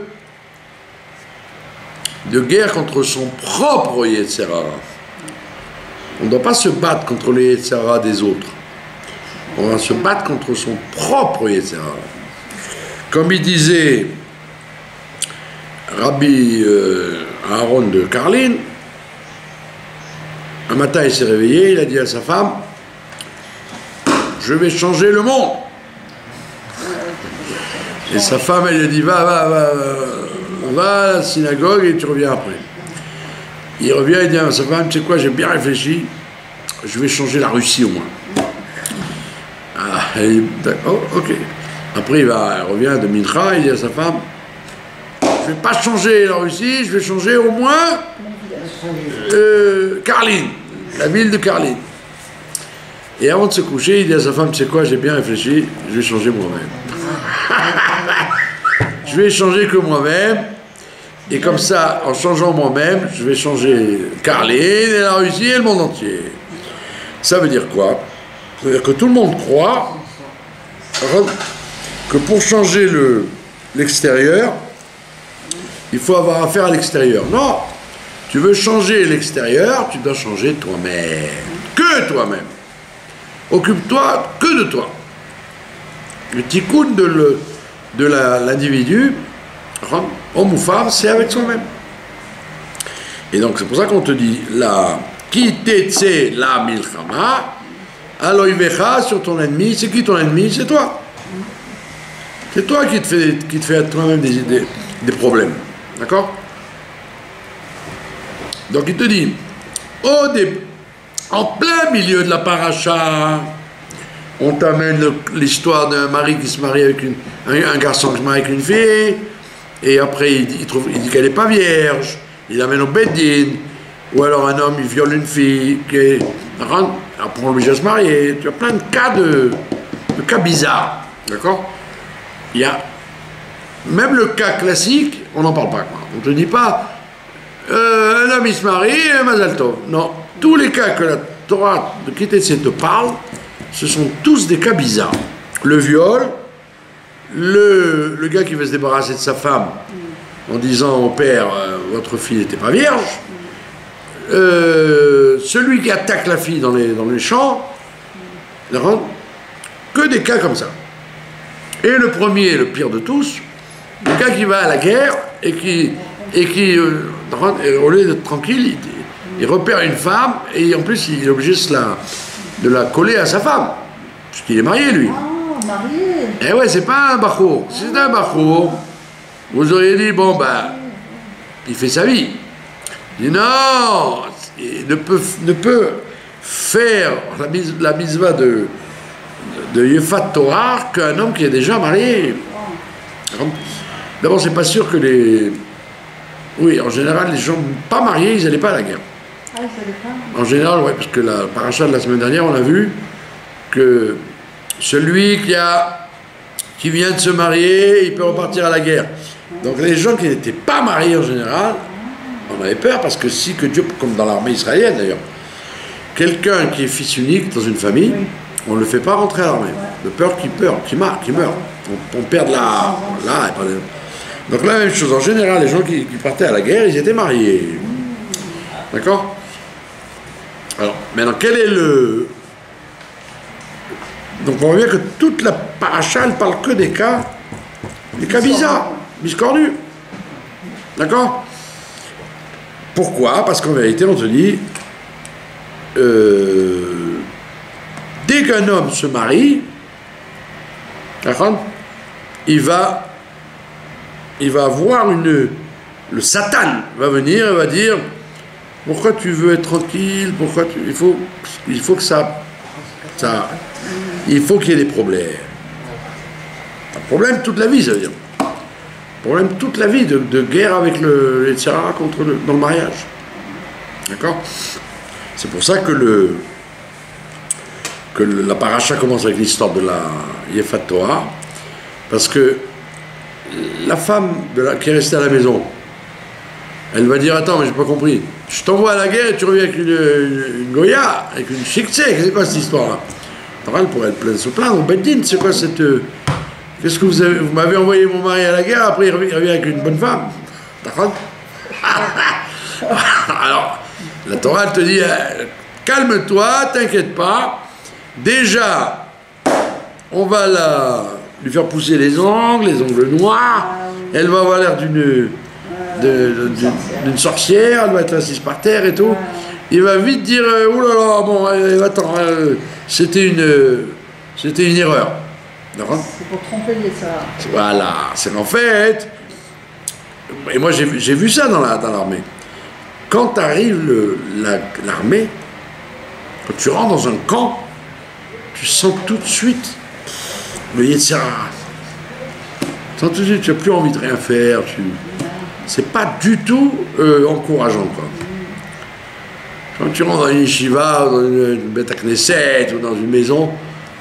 Speaker 1: guerre contre son propre Yetzirara. On ne doit pas se battre contre les Yetzirara des autres. On va se battre contre son propre Yetzirara. Comme il disait Rabbi Aaron de Karlin, un matin il s'est réveillé, il a dit à sa femme, je vais changer le monde. Et sa femme, elle lui a dit, va à la synagogue et tu reviens après. Il revient et dit à sa femme, tu sais quoi, j'ai bien réfléchi, je vais changer la Russie au moins. Ah, elle dit, d'accord, ok. Après, il revient de Mincha, il dit à sa femme, je ne vais pas changer la Russie, je vais changer au moins Karlin, la ville de Karlin. Et avant de se coucher, il dit à sa femme, tu sais quoi, j'ai bien réfléchi, je vais changer moi-même. Je vais changer que moi-même, et comme ça, en changeant moi-même, je vais changer Karlin et la Russie et le monde entier. Ça veut dire quoi? Ça veut dire que tout le monde croit que pour changer l'extérieur, il faut avoir affaire à l'extérieur. Non, tu veux changer l'extérieur, tu dois changer toi-même. Que toi-même. Occupe-toi que de toi. Le tikkun de l'individu, homme ou femme, c'est avec soi-même. Et donc c'est pour ça qu'on te dit la ki tetse la milchama, aloivecha sur ton ennemi. C'est qui ton ennemi? C'est toi. C'est toi qui te fais à toi-même des problèmes. D'accord? Donc il te dit, en plein milieu de la paracha, on t'amène l'histoire d'un mari qui se marie avec un garçon qui se marie avec une fille, et après il dit qu'elle n'est pas vierge, il l'amène au Beddin, ou alors un homme il viole une fille, pour l'obliger à se marier. Tu as plein de cas bizarres. D'accord? Il y a même le cas classique, on n'en parle pas. Quoi. On ne te dit pas un homme il se marie et un Mazal Tov. Non, tous les cas que la Torah de Kitetsé te parle, ce sont tous des cas bizarres. Le viol, le gars qui veut se débarrasser de sa femme en disant au père votre fille n'était pas vierge, celui qui attaque la fille dans les champs, que des cas comme ça. Et le premier, le pire de tous, le gars qui va à la guerre et qui au lieu d'être tranquille, il repère une femme et en plus il est obligé de la coller à sa femme, puisqu'il est marié lui.
Speaker 2: Oh, marié.
Speaker 1: Eh ouais, c'est pas un bachour. Si c'était un bachour, vous auriez dit, bon ben, il fait sa vie. Il dit non, il ne peut faire la mitzvah de Yefat Torah qu'un homme qui est déjà marié. D'abord, c'est pas sûr que oui, en général, les gens pas mariés, ils n'allaient pas à la guerre.
Speaker 2: Ah, ils n'allaient pas.
Speaker 1: En général, oui, parce que la paracha de la semaine dernière, on a vu que celui qui vient de se marier, il peut repartir à la guerre. Donc les gens qui n'étaient pas mariés en général, on avait peur parce que que Dieu, comme dans l'armée israélienne d'ailleurs, quelqu'un qui est fils unique dans une famille, on ne le fait pas rentrer à l'armée. De peur qu'il meure. On perd donc la même chose, en général, les gens qui partaient à la guerre, ils étaient mariés. D'accord? Alors, maintenant, quel est donc on voit bien que toute la paracha, elle parle que des cas bizarres, biscornus. D'accord? Pourquoi? Parce qu'en vérité, on te dit, dès qu'un homme se marie, d'accord, il va avoir le Satan va venir et va dire pourquoi tu veux être tranquille, il faut que ça il faut qu'il y ait des problèmes. Un problème toute la vie, ça veut dire. Problème toute la vie de guerre avec le Yetzirah dans le mariage. D'accord? C'est pour ça que la paracha commence avec l'histoire de la Yefat Torah, parce que la femme qui est restée à la maison, elle va dire attends, mais j'ai pas compris, je t'envoie à la guerre et tu reviens avec une Goya, avec une Chiktsé, c'est quoi cette histoire-là? Elle pourrait se plaindre au Beddin, c'est quoi cette. Qu'est-ce que vous m'avez envoyé mon mari à la guerre, après il revient avec une bonne femme. Alors, la Torah elle te dit calme-toi, t'inquiète pas, déjà on va lui faire pousser les ongles noirs, elle va avoir l'air d'une sorcière, elle va être assise par terre et tout. Il va vite dire oh là là, bon, attends, c'était une erreur.
Speaker 2: C'est pour tromper les Yetzirah.
Speaker 1: Voilà, c'est en fait. Et moi j'ai vu ça dans l'armée. Quand arrive l'armée, quand tu rentres dans un camp, tu sens tout de suite le Yetzirah. Tu sens tout de suite, tu n'as plus envie de rien faire. C'est pas du tout encourageant, quoi. Quand tu rentres dans une yeshiva, ou dans une bête à Knesset, ou dans une maison,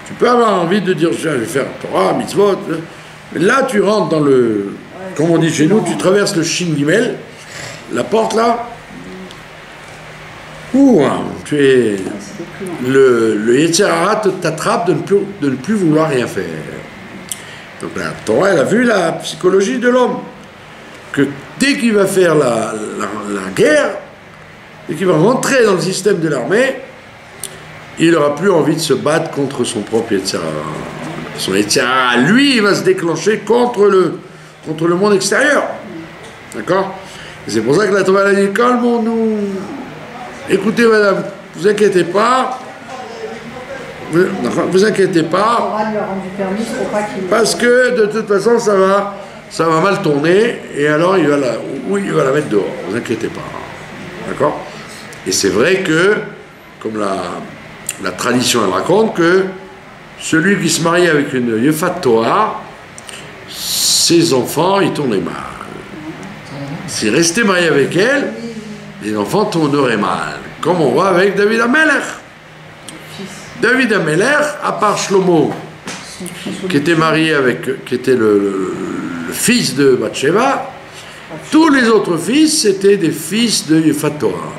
Speaker 1: tu peux avoir envie de dire, je vais faire Torah, mitzvot. Mais là, tu rentres dans le... Comme on dit chez nous, tu traverses le Shin Gimel, la porte là, où tu es... Le Yetzirah t'attrape de ne plus vouloir rien faire. Donc la Torah, elle a vu la psychologie de l'homme. Que dès qu'il va faire la guerre, dès qu'il va rentrer dans le système de l'armée, il n'aura plus envie de se battre contre son propre Yetzirah. Son Yetzirah, lui, il va se déclencher contre le monde extérieur. D'accord? C'est pour ça que la Torah a dit, calmons-nous. Écoutez, madame, vous inquiétez pas. Vous inquiétez pas. Parce que de toute façon, ça va mal tourner. Et alors, il va la mettre dehors. Vous inquiétez pas. D'accord? Et c'est vrai que, comme la tradition elle raconte, que celui qui se marie avec une Yefat Torah, ses enfants, ils tournent mal. S'il restait marié avec elle, les enfants tourneraient mal. Comme on voit avec David Amelech. David Amelech, à part Shlomo, qui était marié qui était le fils de Bathsheba, tous les autres fils, c'était des fils de Yefat Torah.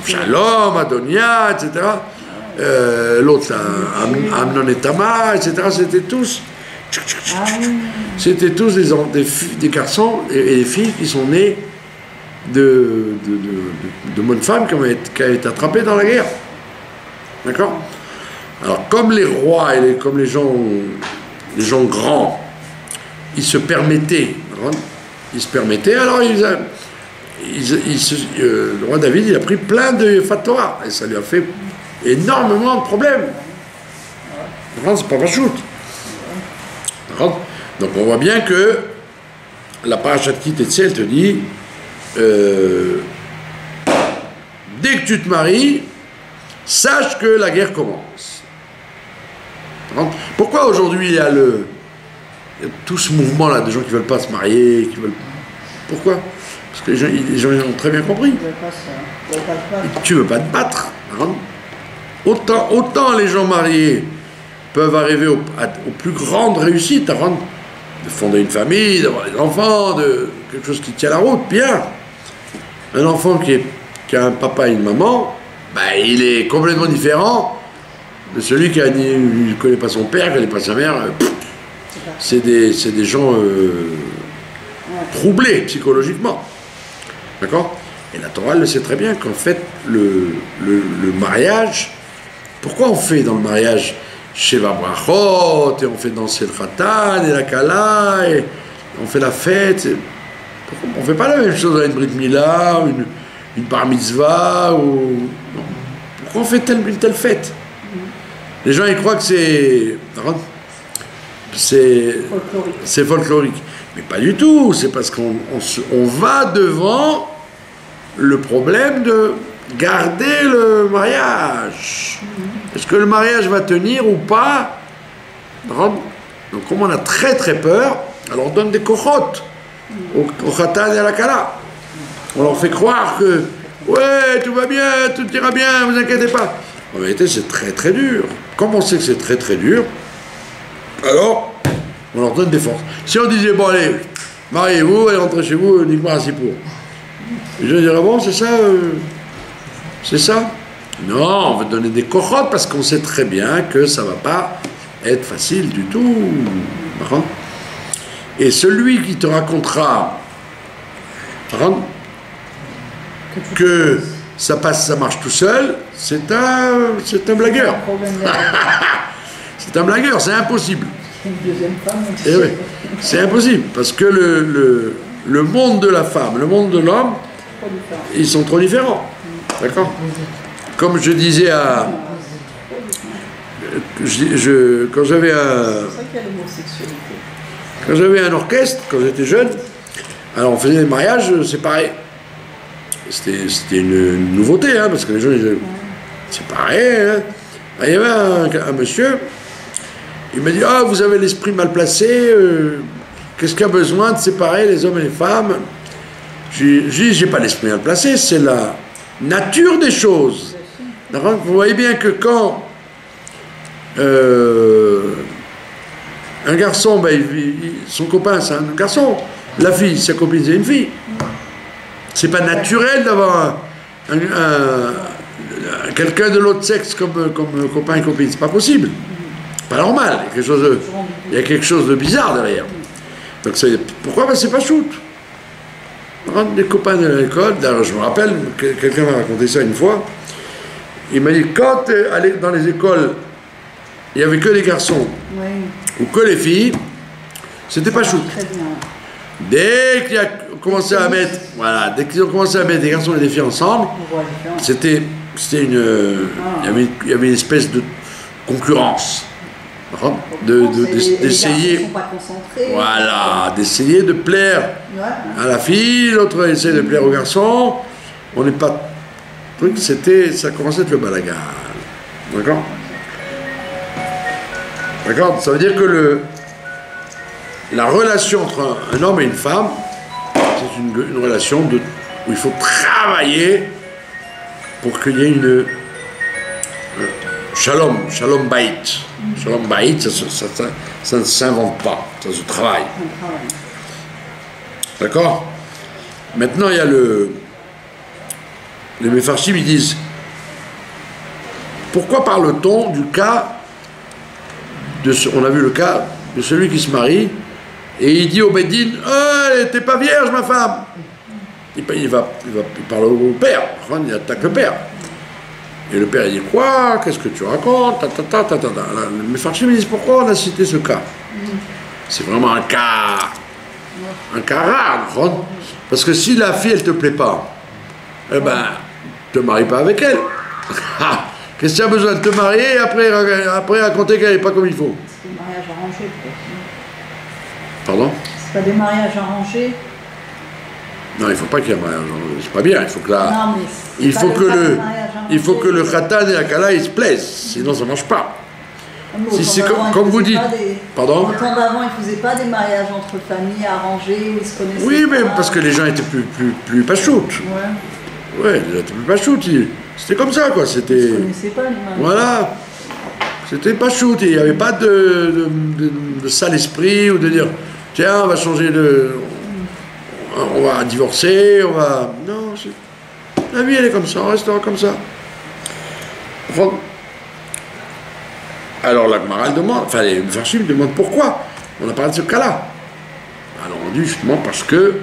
Speaker 1: Shalom, Adonia, etc. L'autre, Amnon et Tamar, etc. C'était tous des garçons et des filles qui sont nés de bonnes femmes qui avaient été attrapées dans la guerre. D'accord? Alors, comme les rois et comme les gens grands, ils se permettaient, alors le roi David, il a pris plein de Torah et ça lui a fait énormément de problèmes. C'est pas pachout. Donc on voit bien que la parashat Ki Tetzé, elle te dit dès que tu te maries, sache que la guerre commence. Pourquoi aujourd'hui il y a tout ce mouvement là de gens qui veulent pas se marier, pourquoi? Parce que les gens ont très bien compris. Tu veux pas te battre. Autant les gens mariés peuvent arriver aux plus grandes réussites, de fonder une famille, d'avoir des enfants, de quelque chose qui tient la route, bien. Un enfant qui a un papa et une maman, il est complètement différent de celui qui ne connaît pas son père, qui ne connaît pas sa mère. C'est des gens troublés psychologiquement. D'accord? Et la Torah le sait très bien qu'en fait, le mariage, pourquoi on fait dans le mariage Sheva Brachot, et on fait danser le Khatan et la Kala, et on fait la fête? On ne fait pas la même chose à une Brit Mila, ou une Bar Mitzvah, ou... Pourquoi on fait une telle fête? Les gens, ils croient que c'est folklorique. Mais pas du tout, c'est parce qu'on va devant le problème de garder le mariage. Est-ce que le mariage va tenir ou pas? Donc comme on a très très peur, alors on donne des kochot au Khatan et à la Kala. On leur fait croire que ouais, tout va bien, tout ira bien, vous inquiétez pas. En vérité, c'est très très dur. Comme on sait que c'est très très dur, alors on leur donne des forces. Si on disait, bon allez, mariez-vous, allez rentrer chez vous, uniquement à Sipour. Je dirais, bon, c'est ça? C'est ça? Non, on veut donner des kochot parce qu'on sait très bien que ça ne va pas être facile du tout. Et celui qui te racontera que ça marche tout seul, c'est un blagueur. C'est un blagueur, c'est impossible.
Speaker 2: Une deuxième femme.
Speaker 1: Et oui, c'est impossible, parce que le monde de la femme, le monde de l'homme, ils sont trop différents. D'accord? Comme je disais à... quand j'avais un orchestre, quand j'étais jeune, alors on faisait des mariages séparés. C'était une nouveauté, hein, parce que les gens disaient, c'est pareil. Hein. Il y avait un monsieur, il m'a dit, ah, vous avez l'esprit mal placé, qu'est-ce qu'il y a besoin de séparer les hommes et les femmes? J'ai dit, j'ai pas l'esprit mal placé, c'est la nature des choses. Vous voyez bien que quand un garçon, ben, son copain c'est un garçon, la fille, sa copine c'est une fille. C'est pas naturel d'avoir quelqu'un de l'autre sexe comme copain et copine, c'est pas possible. Pas normal, il y a quelque chose de bizarre derrière. Donc pourquoi? Ben, c'est pas shoot. Des copains de l'école, d'ailleurs je me rappelle, quelqu'un m'a raconté ça une fois, il m'a dit quand dans les écoles il n'y avait que les garçons ou que les filles, c'était pas shoot. Dès qu'ils ont commencé à mettre, voilà, dès qu'ils ont commencé à mettre des garçons et des filles ensemble, c'était il y avait une espèce de concurrence, d'essayer, voilà, d'essayer de plaire à la fille, l'autre essaie de plaire au garçon. On n'est pas truc, ça commençait à être le balagan, d'accord. D'accord, ça veut dire que la relation entre un homme et une femme, c'est une relation où il faut travailler pour qu'il y ait une shalom bait. Shalom bait, ça ne s'invente pas, ça se travaille. D'accord? Maintenant, il y a les Mefarshim, ils disent, pourquoi parle-t-on du cas on a vu le cas de celui qui se marie et il dit au Bédine, oh, t'es pas vierge ma femme. Il parle au père, il attaque le père. Et le père il dit, quoi, qu'est-ce que tu racontes, Mais Farshim, ils disent, pourquoi on a cité ce cas? C'est vraiment un cas rare, parce que si la fille elle te plaît pas, eh ben te marie pas avec elle. Qu'est-ce que tu as besoin de te marier et après raconter qu'elle n'est pas comme il faut?
Speaker 2: C'est des mariages arrangés, peut-être.
Speaker 1: Pardon?
Speaker 2: C'est pas des mariages arrangés?
Speaker 1: Non, il ne faut pas qu'il y ait un mariage arrangé. C'est pas bien. Il faut que
Speaker 2: il
Speaker 1: faut que le khatan et la kala ils se plaisent. Sinon, ça ne marche pas. Si c'est comme vous dites. Pardon?
Speaker 2: Au temps d'avant, ils ne faisaient pas des mariages entre familles arrangés où ils se connaissaient.
Speaker 1: Oui, mais parce que les gens étaient plus pachoutes.
Speaker 2: Ouais.
Speaker 1: Ouais, ils étaient plus pachoutes. C'était comme ça, quoi. C'était.
Speaker 2: Ils ne connaissaient pas les mariages.
Speaker 1: Voilà. C'était pas shoot, il n'y avait pas de sale esprit ou de dire tiens, on va changer on va divorcer, on va. Non, la vie elle est comme ça, on restera comme ça. Alors la Gemara demande, enfin les Mefarshim demandent pourquoi on a parlé de ce cas-là. Alors on dit justement parce que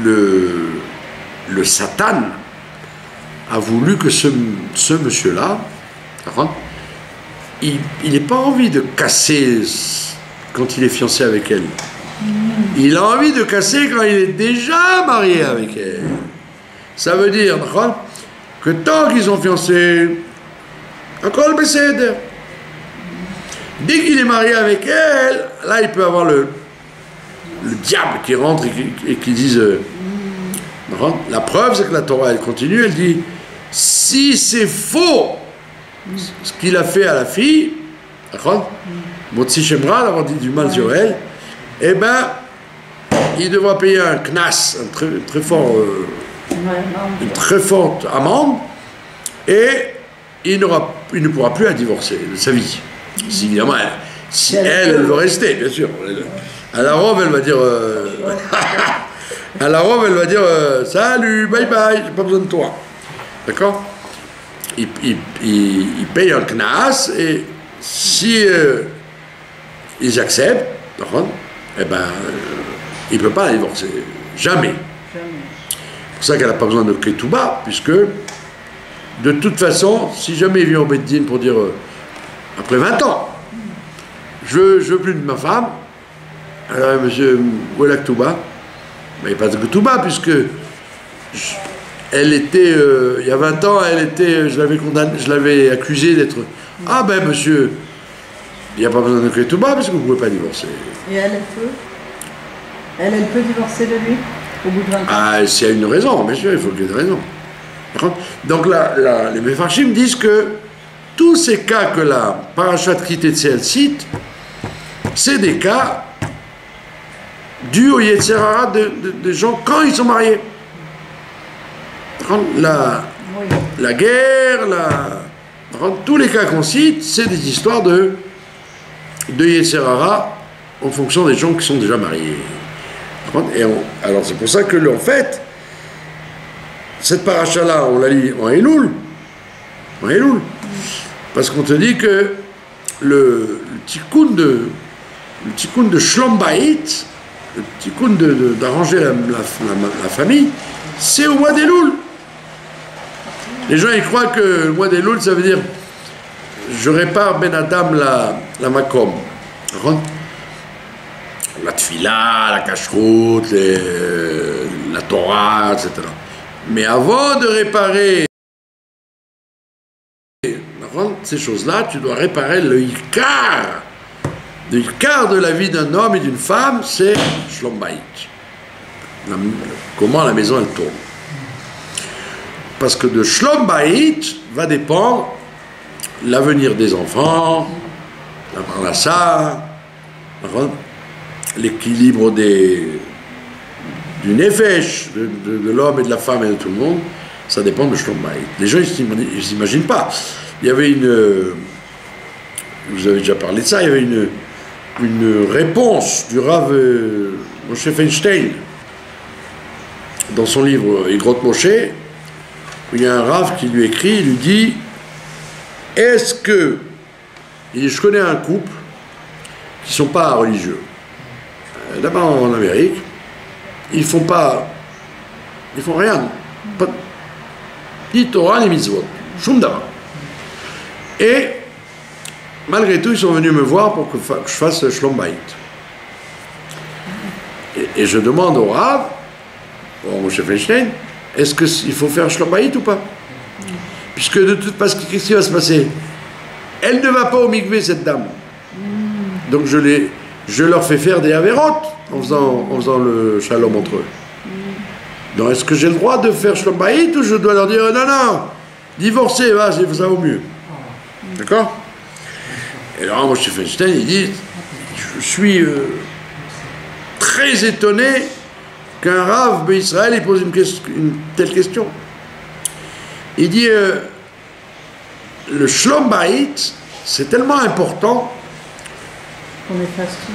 Speaker 1: le Satan a voulu que ce monsieur-là, il n'a pas envie de casser quand il est fiancé avec elle. Il a envie de casser quand il est déjà marié avec elle. Ça veut dire que tant qu'ils sont fiancés, Akol Beseder. Dès qu'il est marié avec elle, là il peut avoir le diable qui rentre et qui dise la preuve c'est que la Torah elle continue, elle dit si c'est faux ce qu'il a fait à la fille, Motsi Shemra, d'avoir dit du mal sur elle, eh ben, il devra payer un knas, une très forte amende, et il ne pourra plus la divorcer de sa vie. Si, évidemment, si elle veut rester, bien sûr. À la robe, elle va dire, salut, bye bye, j'ai pas besoin de toi. D'accord? Il paye un knas et si ils acceptent, eh ben, il ne peut pas la divorcer. Jamais. C'est pour ça qu'elle n'a pas besoin de ketouba, puisque de toute façon, si jamais il vient au Beddin pour dire après 20 ans, je veux plus de ma femme, alors monsieur, où est la ketouba? Mais pas de Ketouba, puisque elle était, il y a 20 ans, elle était, je l'avais accusée d'être... Ah ben monsieur, il n'y a pas besoin de Ketouba, parce que vous ne pouvez pas divorcer.
Speaker 2: Et elle peut elle peut divorcer de lui au bout de 20 ans.
Speaker 1: Ah, s'il y a une raison, bien sûr, il faut qu'il y ait une raison. Donc là, les Mefarshim disent que tous ces cas que la Parashat Ki-Tetzel cite, c'est des cas dus au Yetzer Hara de gens quand ils sont mariés. La guerre, tous les cas qu'on cite, c'est des histoires de Yetzer Hara en fonction des gens qui sont déjà mariés. Alors c'est pour ça que, en fait, cette paracha-là, on la lit en Elul. Parce qu'on te dit que le tikkun de Shlom Bayit, le tikkun d'arranger la famille, c'est au mois d'Elul. Les gens ils croient que le mois d'Elul, ça veut dire je répare Ben Adam la Makom. La Tfila, la Kashrut, la Torah, etc. Mais avant de réparer ces choses-là, tu dois réparer le Ikar. Le Ikar de la vie d'un homme et d'une femme, c'est Shlom Bayit. Comment la maison elle tourne. Parce que de Shlom Bayit va dépendre l'avenir des enfants, la parnassa, l'équilibre du nefesh, de l'homme et de la femme et de tout le monde, ça dépend de Shlom Bayit. Les gens, ils ne s'imaginent pas. Il y avait vous avez déjà parlé de ça, il y avait une réponse du Rav Moshe Feinstein dans son livre Igrot Moshe, où il y a un Rav qui lui écrit, il lui dit, est-ce que, il dit, je connais un couple qui ne sont pas religieux, là-bas en Amérique, ils font rien, pas, ni Torah ni mitzvot, shum davar. Et malgré tout, ils sont venus me voir pour que je fasse Shlom Bayit. Et je demande au Rav, au Moshe Feinstein, est-ce qu'il faut faire Shlom Bayit ou pas? Puisque de toute façon, qu'est-ce qui va se passer? Elle ne va pas au mikvé, cette dame. Donc je leur fais faire des avérotes en faisant le shalom entre eux. Donc est-ce que j'ai le droit de faire Shlom Bayit ou je dois leur dire non, divorcez, va, ça vaut mieux. D'accord? Et alors, Moshe Feinstein, il dit, je suis très étonné qu'un Rav d'Israël il pose une telle question. Il dit, le Shlom Bayit, c'est tellement important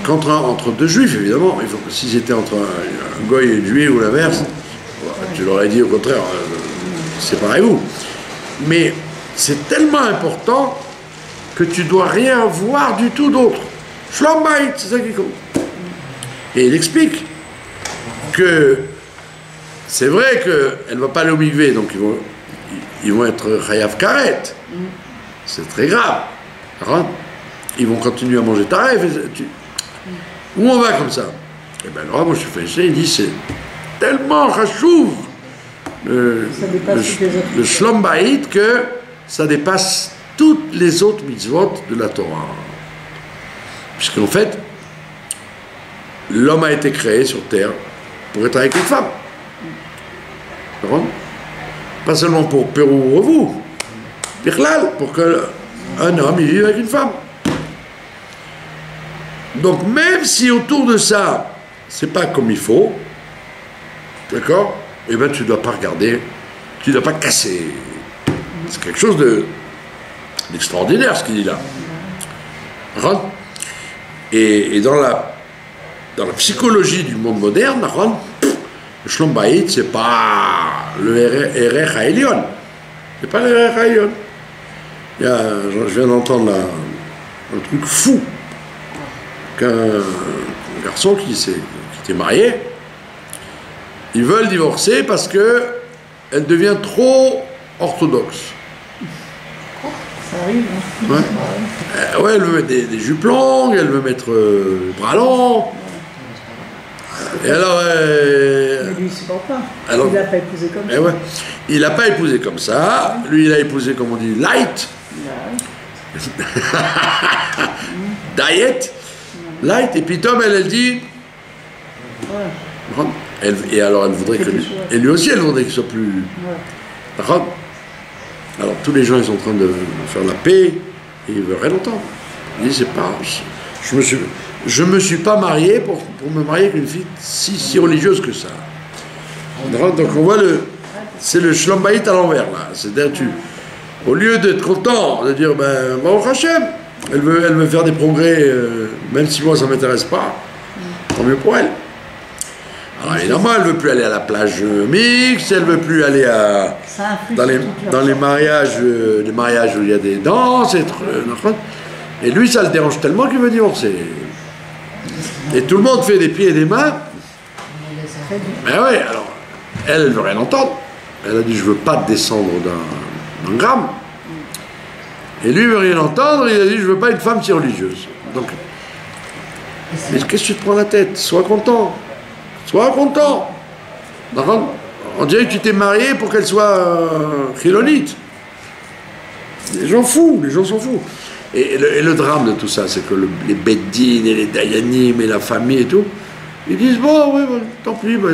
Speaker 1: entre deux juifs, évidemment. S'ils étaient entre un goy et une juive ou l'inverse, tu leur aurais dit au contraire, séparez-vous. Mais c'est tellement important que tu dois rien voir du tout d'autre. Shlom Bayit, c'est ça qui compte. Et il explique que c'est vrai qu'elle ne va pas aller au mikvé, donc ils vont être chayav karet. C'est très grave. Ils vont continuer à manger taref. Où on va comme ça? Et bien alors, moi je fais ça, il dit c'est tellement chachouv le Shlom Bayit que ça dépasse toutes les autres mitzvot de la Torah. Puisqu'en fait, l'homme a été créé sur terre pour être avec une femme. Pas seulement pour Pérou ou vous, pour qu'un homme il vive avec une femme. Donc même si autour de ça, c'est pas comme il faut, d'accord, eh bien tu ne dois pas regarder, tu ne dois pas casser. C'est quelque chose d'extraordinaire ce qu'il dit là. Et dans la psychologie du monde moderne, le Shlom Bayit, c'est pas le Erech HaElyon. C'est pas le Erech HaElyon. Je viens d'entendre un truc fou qu'un garçon qui était marié, ils veulent divorcer parce qu'elle devient trop orthodoxe.
Speaker 2: Ça arrive.
Speaker 1: Ouais, elle veut mettre des jupes longues, elle veut mettre bras longs. Et alors,
Speaker 2: Mais lui, il ne supporte pas.
Speaker 1: alors-
Speaker 2: Il l'a pas épousé comme
Speaker 1: eh
Speaker 2: ça.
Speaker 1: ouais, il n'a pas épousé comme ça. Lui, il a épousé, comme on dit, light, diet, light. Et puis Tom, elle dit,
Speaker 2: Ouais.
Speaker 1: et alors elle voudrait que lui, et lui aussi, elle voudrait qu'il soit plus.
Speaker 2: Ouais.
Speaker 1: D'accord. Alors tous les gens, ils sont en train de faire la paix, et il veut rien entendre. Il dit, c'est pas, je me suis pas marié pour me marier avec une fille si religieuse que ça. D'accord. Donc on voit c'est le Shlom Bayit à l'envers là. C'est-à-dire au lieu d'être content, de dire ben Baruch Hashem, elle veut faire des progrès, même si moi ça m'intéresse pas, tant mieux pour elle. Alors évidemment, elle veut plus aller à la plage mixte, elle veut plus aller
Speaker 2: Ça influe
Speaker 1: dans
Speaker 2: sur toute leur
Speaker 1: les
Speaker 2: vie.
Speaker 1: mariages où il y a des danses, et lui ça le dérange tellement qu'il veut divorcer. Et tout le monde fait des pieds et des mains. Mais ouais, alors elle veut rien entendre. Elle a dit je veux pas descendre d'un gramme. Et lui il veut rien entendre. Il a dit je veux pas une femme si religieuse. Donc, mais qu'est-ce que tu te prends la tête? Sois content. Sois content. D'accord. On dirait que tu t'es marié pour qu'elle soit chilonite. Les gens s'en foutent. Et le drame de tout ça, c'est que les beddines et les dayanim et la famille et tout, ils disent bon, oui, bah, tant pis, bah,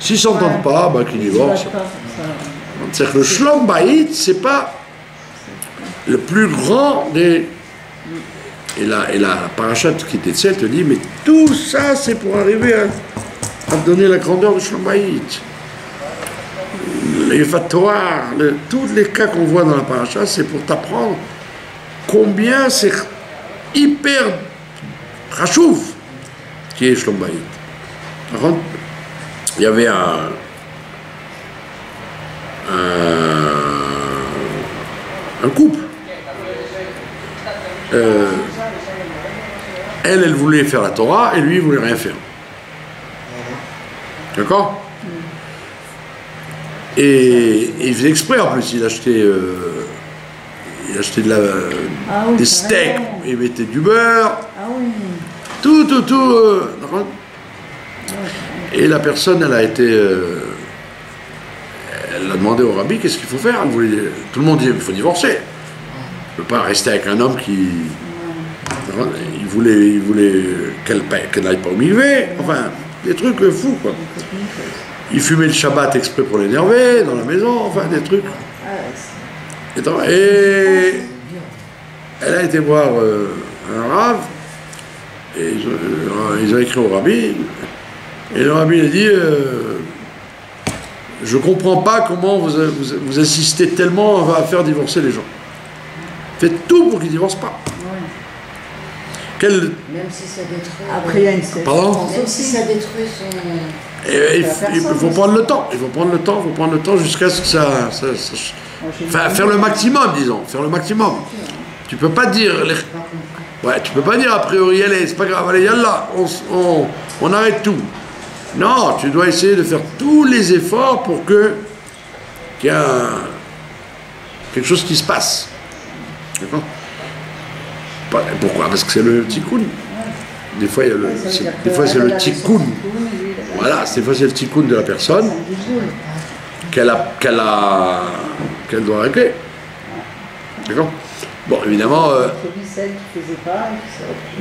Speaker 1: s'ils ne s'entendent pas, bah, qu'ils divorcent. C'est-à-dire que le Shlom Bayit, c'est pas le plus grand des. Et la parachat qui était elle te dit mais tout ça, c'est pour arriver à te donner la grandeur du Shlom Bayit. Les fatwas, tous les cas qu'on voit dans la paracha, c'est pour t'apprendre combien c'est hyper rachouv qui est Shlom Bayit. Il y avait un couple. Elle voulait faire la Torah et lui, il voulait rien faire. D'accord? Et il faisait exprès en plus, il achetait des steaks,
Speaker 2: carrément.
Speaker 1: il mettait du beurre,
Speaker 2: Ah oui.
Speaker 1: tout. Et la personne, elle a demandé au rabbi qu'est-ce qu'il faut faire. Tout le monde dit il faut divorcer. Je ne peux pas rester avec un homme qui. Il voulait qu'elle n'aille pas au mikvé, enfin, des trucs fous quoi. Il fumait le Shabbat exprès pour l'énerver, dans la maison, enfin des trucs. Et elle a été voir un rav, et ils ont écrit au rabbi, et le rabbi a dit je comprends pas comment vous insistez tellement à faire divorcer les gens. Faites tout pour qu'ils ne divorcent pas.
Speaker 3: Même si ça détruit.
Speaker 2: Après, il y a une série.
Speaker 1: Pardon?
Speaker 3: Même si ça détruit son.
Speaker 1: Et il faut prendre le temps. Il faut prendre le temps jusqu'à ce que ça enfin, faire le maximum, disons. Faire le maximum. Tu peux pas dire. Ouais, tu peux pas dire a priori, allez, c'est pas grave, allez, yallah, on arrête tout. Non, tu dois essayer de faire tous les efforts pour qu'il y ait quelque chose qui se passe. D'accord? Pourquoi? Parce que c'est le tikkun. Des fois, c'est le tikkun. Voilà, des fois, c'est le tikkun de la personne qu'elle doit régler. D'accord? Bon, évidemment,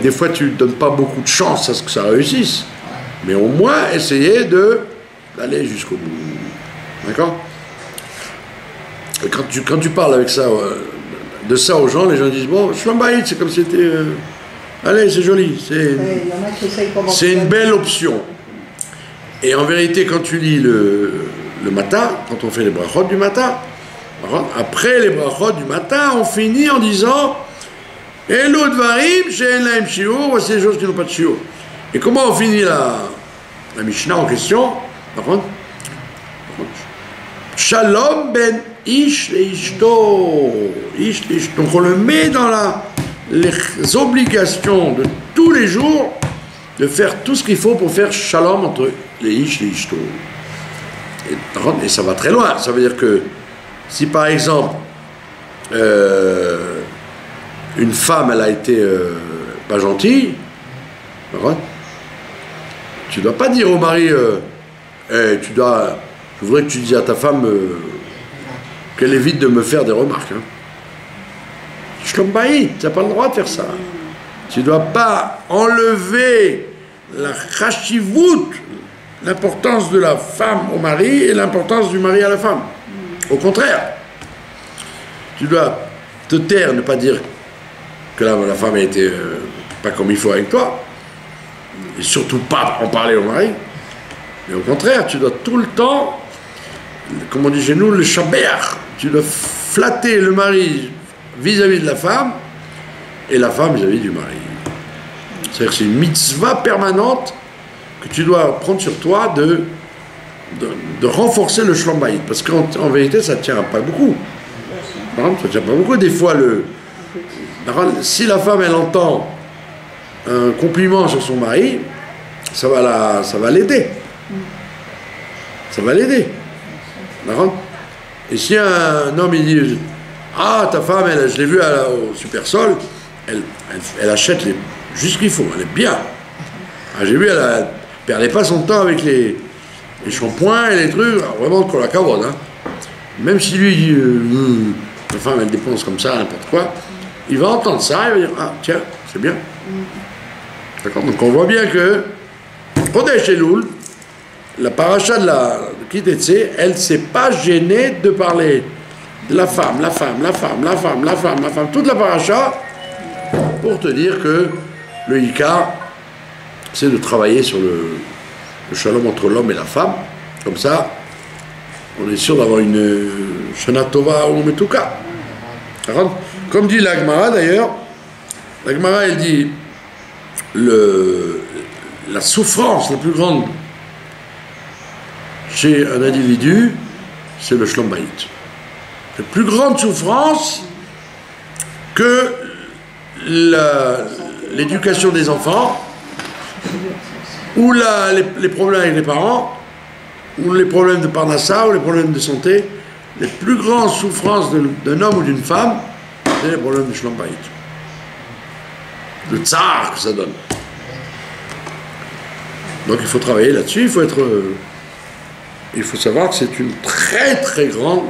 Speaker 1: des fois, tu ne donnes pas beaucoup de chance à ce que ça réussisse. Mais au moins, essayer d'aller jusqu'au bout. D'accord? Et quand tu parles avec ça, de ça aux gens, les gens disent bon, Shlom Bayit, c'est comme si c'était. Allez, c'est joli, c'est une belle option. Et en vérité, quand tu lis le matin, quand on fait les brachot du matin, après les brachot du matin, on finit en disant Elo dvarim she'en lahem shiur, voici les choses qui n'ont pas de shiur. Et comment on finit la Mishnah en question? Shalom ben ish leishto. Donc on le met dans les obligations de tous les jours de faire tout ce qu'il faut pour faire shalom entre les ish et les ishto. Et ça va très loin. Ça veut dire que si par exemple une femme elle a été pas gentille, Tu ne dois pas dire au mari, je voudrais que tu dises à ta femme qu'elle évite de me faire des remarques. Hein. Shlom Bayit, tu n'as pas le droit de faire ça. Tu ne dois pas enlever la chashivut, l'importance de la femme au mari et l'importance du mari à la femme. Au contraire, tu dois te taire, ne pas dire que la femme a été pas comme il faut avec toi, et surtout pas en parler au mari. Mais au contraire, tu dois tout le temps, comme on dit chez nous, le shabéach, tu dois flatter le mari vis-à-vis de la femme et la femme vis-à-vis du mari. C'est-à-dire que c'est une mitzvah permanente que tu dois prendre sur toi de renforcer le shlom bayit, parce qu'en vérité ça ne tient pas beaucoup. Ça ne tient pas beaucoup. Des fois, si la femme elle entend un compliment sur son mari, ça va l'aider. Ça va l'aider. Et si un homme il dit ah, ta femme, je l'ai vue au Supersol, elle achète juste ce qu'il faut, elle est bien. Ah, j'ai vu, elle ne perdait pas son temps avec les shampoings et les trucs, alors, vraiment qu'on la cavote. Hein. Même si lui dit ta femme elle dépense comme ça, n'importe quoi, il va entendre ça, il va dire ah, tiens, c'est bien. D'accord. Donc on voit bien que Kodesh Elul, la paracha de Kitetse, elle ne s'est pas gênée de parler de la femme, toute la paracha, pour te dire que le Hika, c'est de travailler sur le shalom entre l'homme et la femme. Comme ça, on est sûr d'avoir une Shana Tova ou Metuka. Comme dit l'Agmara d'ailleurs, l'Agmara elle dit la souffrance la plus grande chez un individu, c'est le Shlom Bayit. La plus grande souffrance que l'éducation des enfants, ou les problèmes avec les parents, ou les problèmes de parnassa, ou les problèmes de santé. Les plus grandes souffrances d'un homme ou d'une femme, c'est les problèmes du Shlom Bayit. Le tsar que ça donne. Donc il faut travailler là-dessus, il faut savoir que c'est une très très grande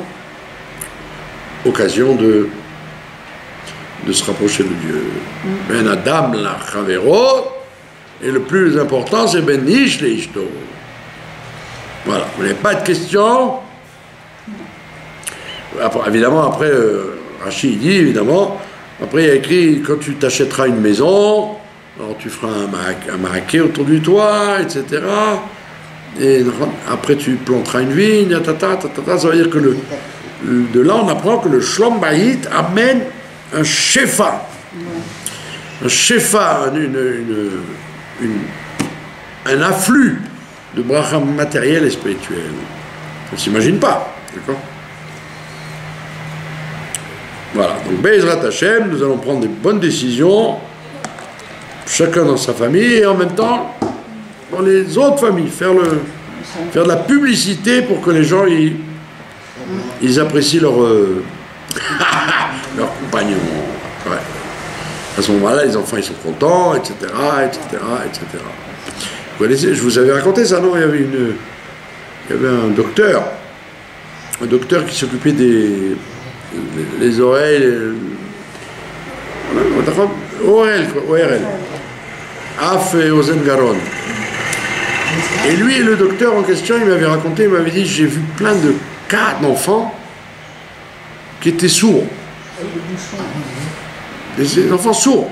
Speaker 1: occasion de se rapprocher de Dieu. Ben Adam la Chavero, et le plus important c'est Ben Ish le Ishto. Voilà, vous n'avez pas de questions. Évidemment, après, Rachid dit, évidemment, après il y a écrit, quand tu t'achèteras une maison, alors tu feras un maraquet autour du toit, etc. Et après tu planteras une vigne, ça veut dire que de là on apprend que le Shlom Bayit amène un shefa. Un shefa, un afflux de bracha matériel et spirituel. On ne s'imagine pas, d'accord? Voilà, donc Be'ezrat Hashem, nous allons prendre des bonnes décisions, chacun dans sa famille, et en même temps, dans les autres familles, faire de la publicité pour que les gens ils apprécient leur compagnon. Ouais. À ce moment-là, les enfants ils sont contents, etc., etc., etc. Vous connaissez, je vous avais raconté ça, non? Il y avait un docteur qui s'occupait les oreilles, ORL, Af et Ozen Garon. Et lui, le docteur en question, il m'avait dit, j'ai vu plein de cas d'enfants qui étaient sourds. Des enfants sourds.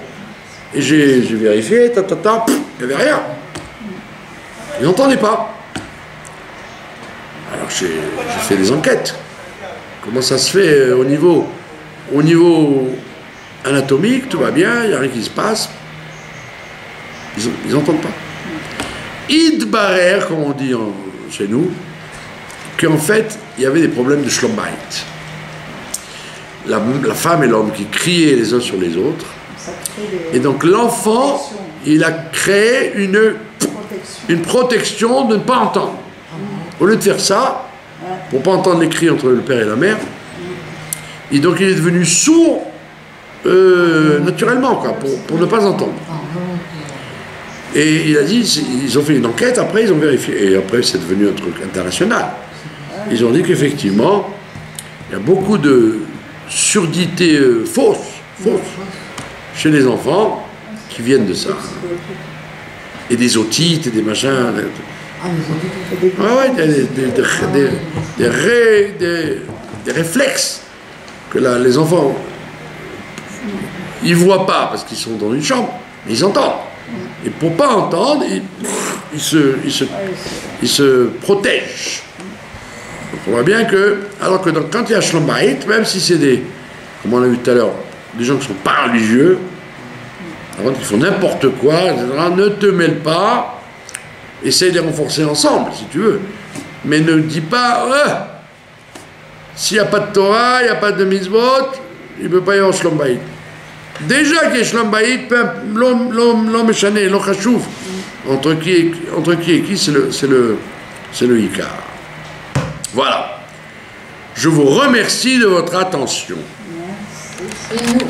Speaker 1: Et j'ai vérifié, il n'y avait rien. Ils n'entendaient pas. Alors j'ai fait des enquêtes. Comment ça se fait au niveau anatomique, tout va bien, il n'y a rien qui se passe. Ils n'entendent pas. Idbarer, comme on dit chez nous, qu'en fait, il y avait des problèmes de Shlom Bayit. La femme et l'homme qui criaient les uns sur les autres. Et donc l'enfant, il a créé une protection de ne pas entendre. Au lieu de faire ça, pour ne pas entendre les cris entre le père et la mère, et donc il est devenu sourd naturellement, quoi, pour ne pas entendre. Et il a dit, ils ont fait une enquête, après ils ont vérifié, et après c'est devenu un truc international. Ils ont dit qu'effectivement, il y a beaucoup de surdité fausses chez les enfants qui viennent de ça. Et des otites et des machins. Des réflexes que là, les enfants, ils voient pas parce qu'ils sont dans une chambre, mais ils entendent. Et pour pas entendre, ils se protègent. Donc on voit bien que, alors que quand il y a Shalom Bayit, même si c'est des, comme on a vu tout à l'heure, des gens qui ne sont pas religieux, alors qu'ils font n'importe quoi, etc., ne te mêle pas, essaye de les renforcer ensemble, si tu veux. Mais ne dis pas, s'il n'y a pas de Torah, il n'y a pas de mitzvot, il ne peut pas y avoir Shalom Bayit. Déjà qu'il y a Shalom Bayit, l'homme méchané, l'homme chachouf, entre qui et qui, c'est le Ikar. Voilà. Je vous remercie de votre attention.
Speaker 3: Merci.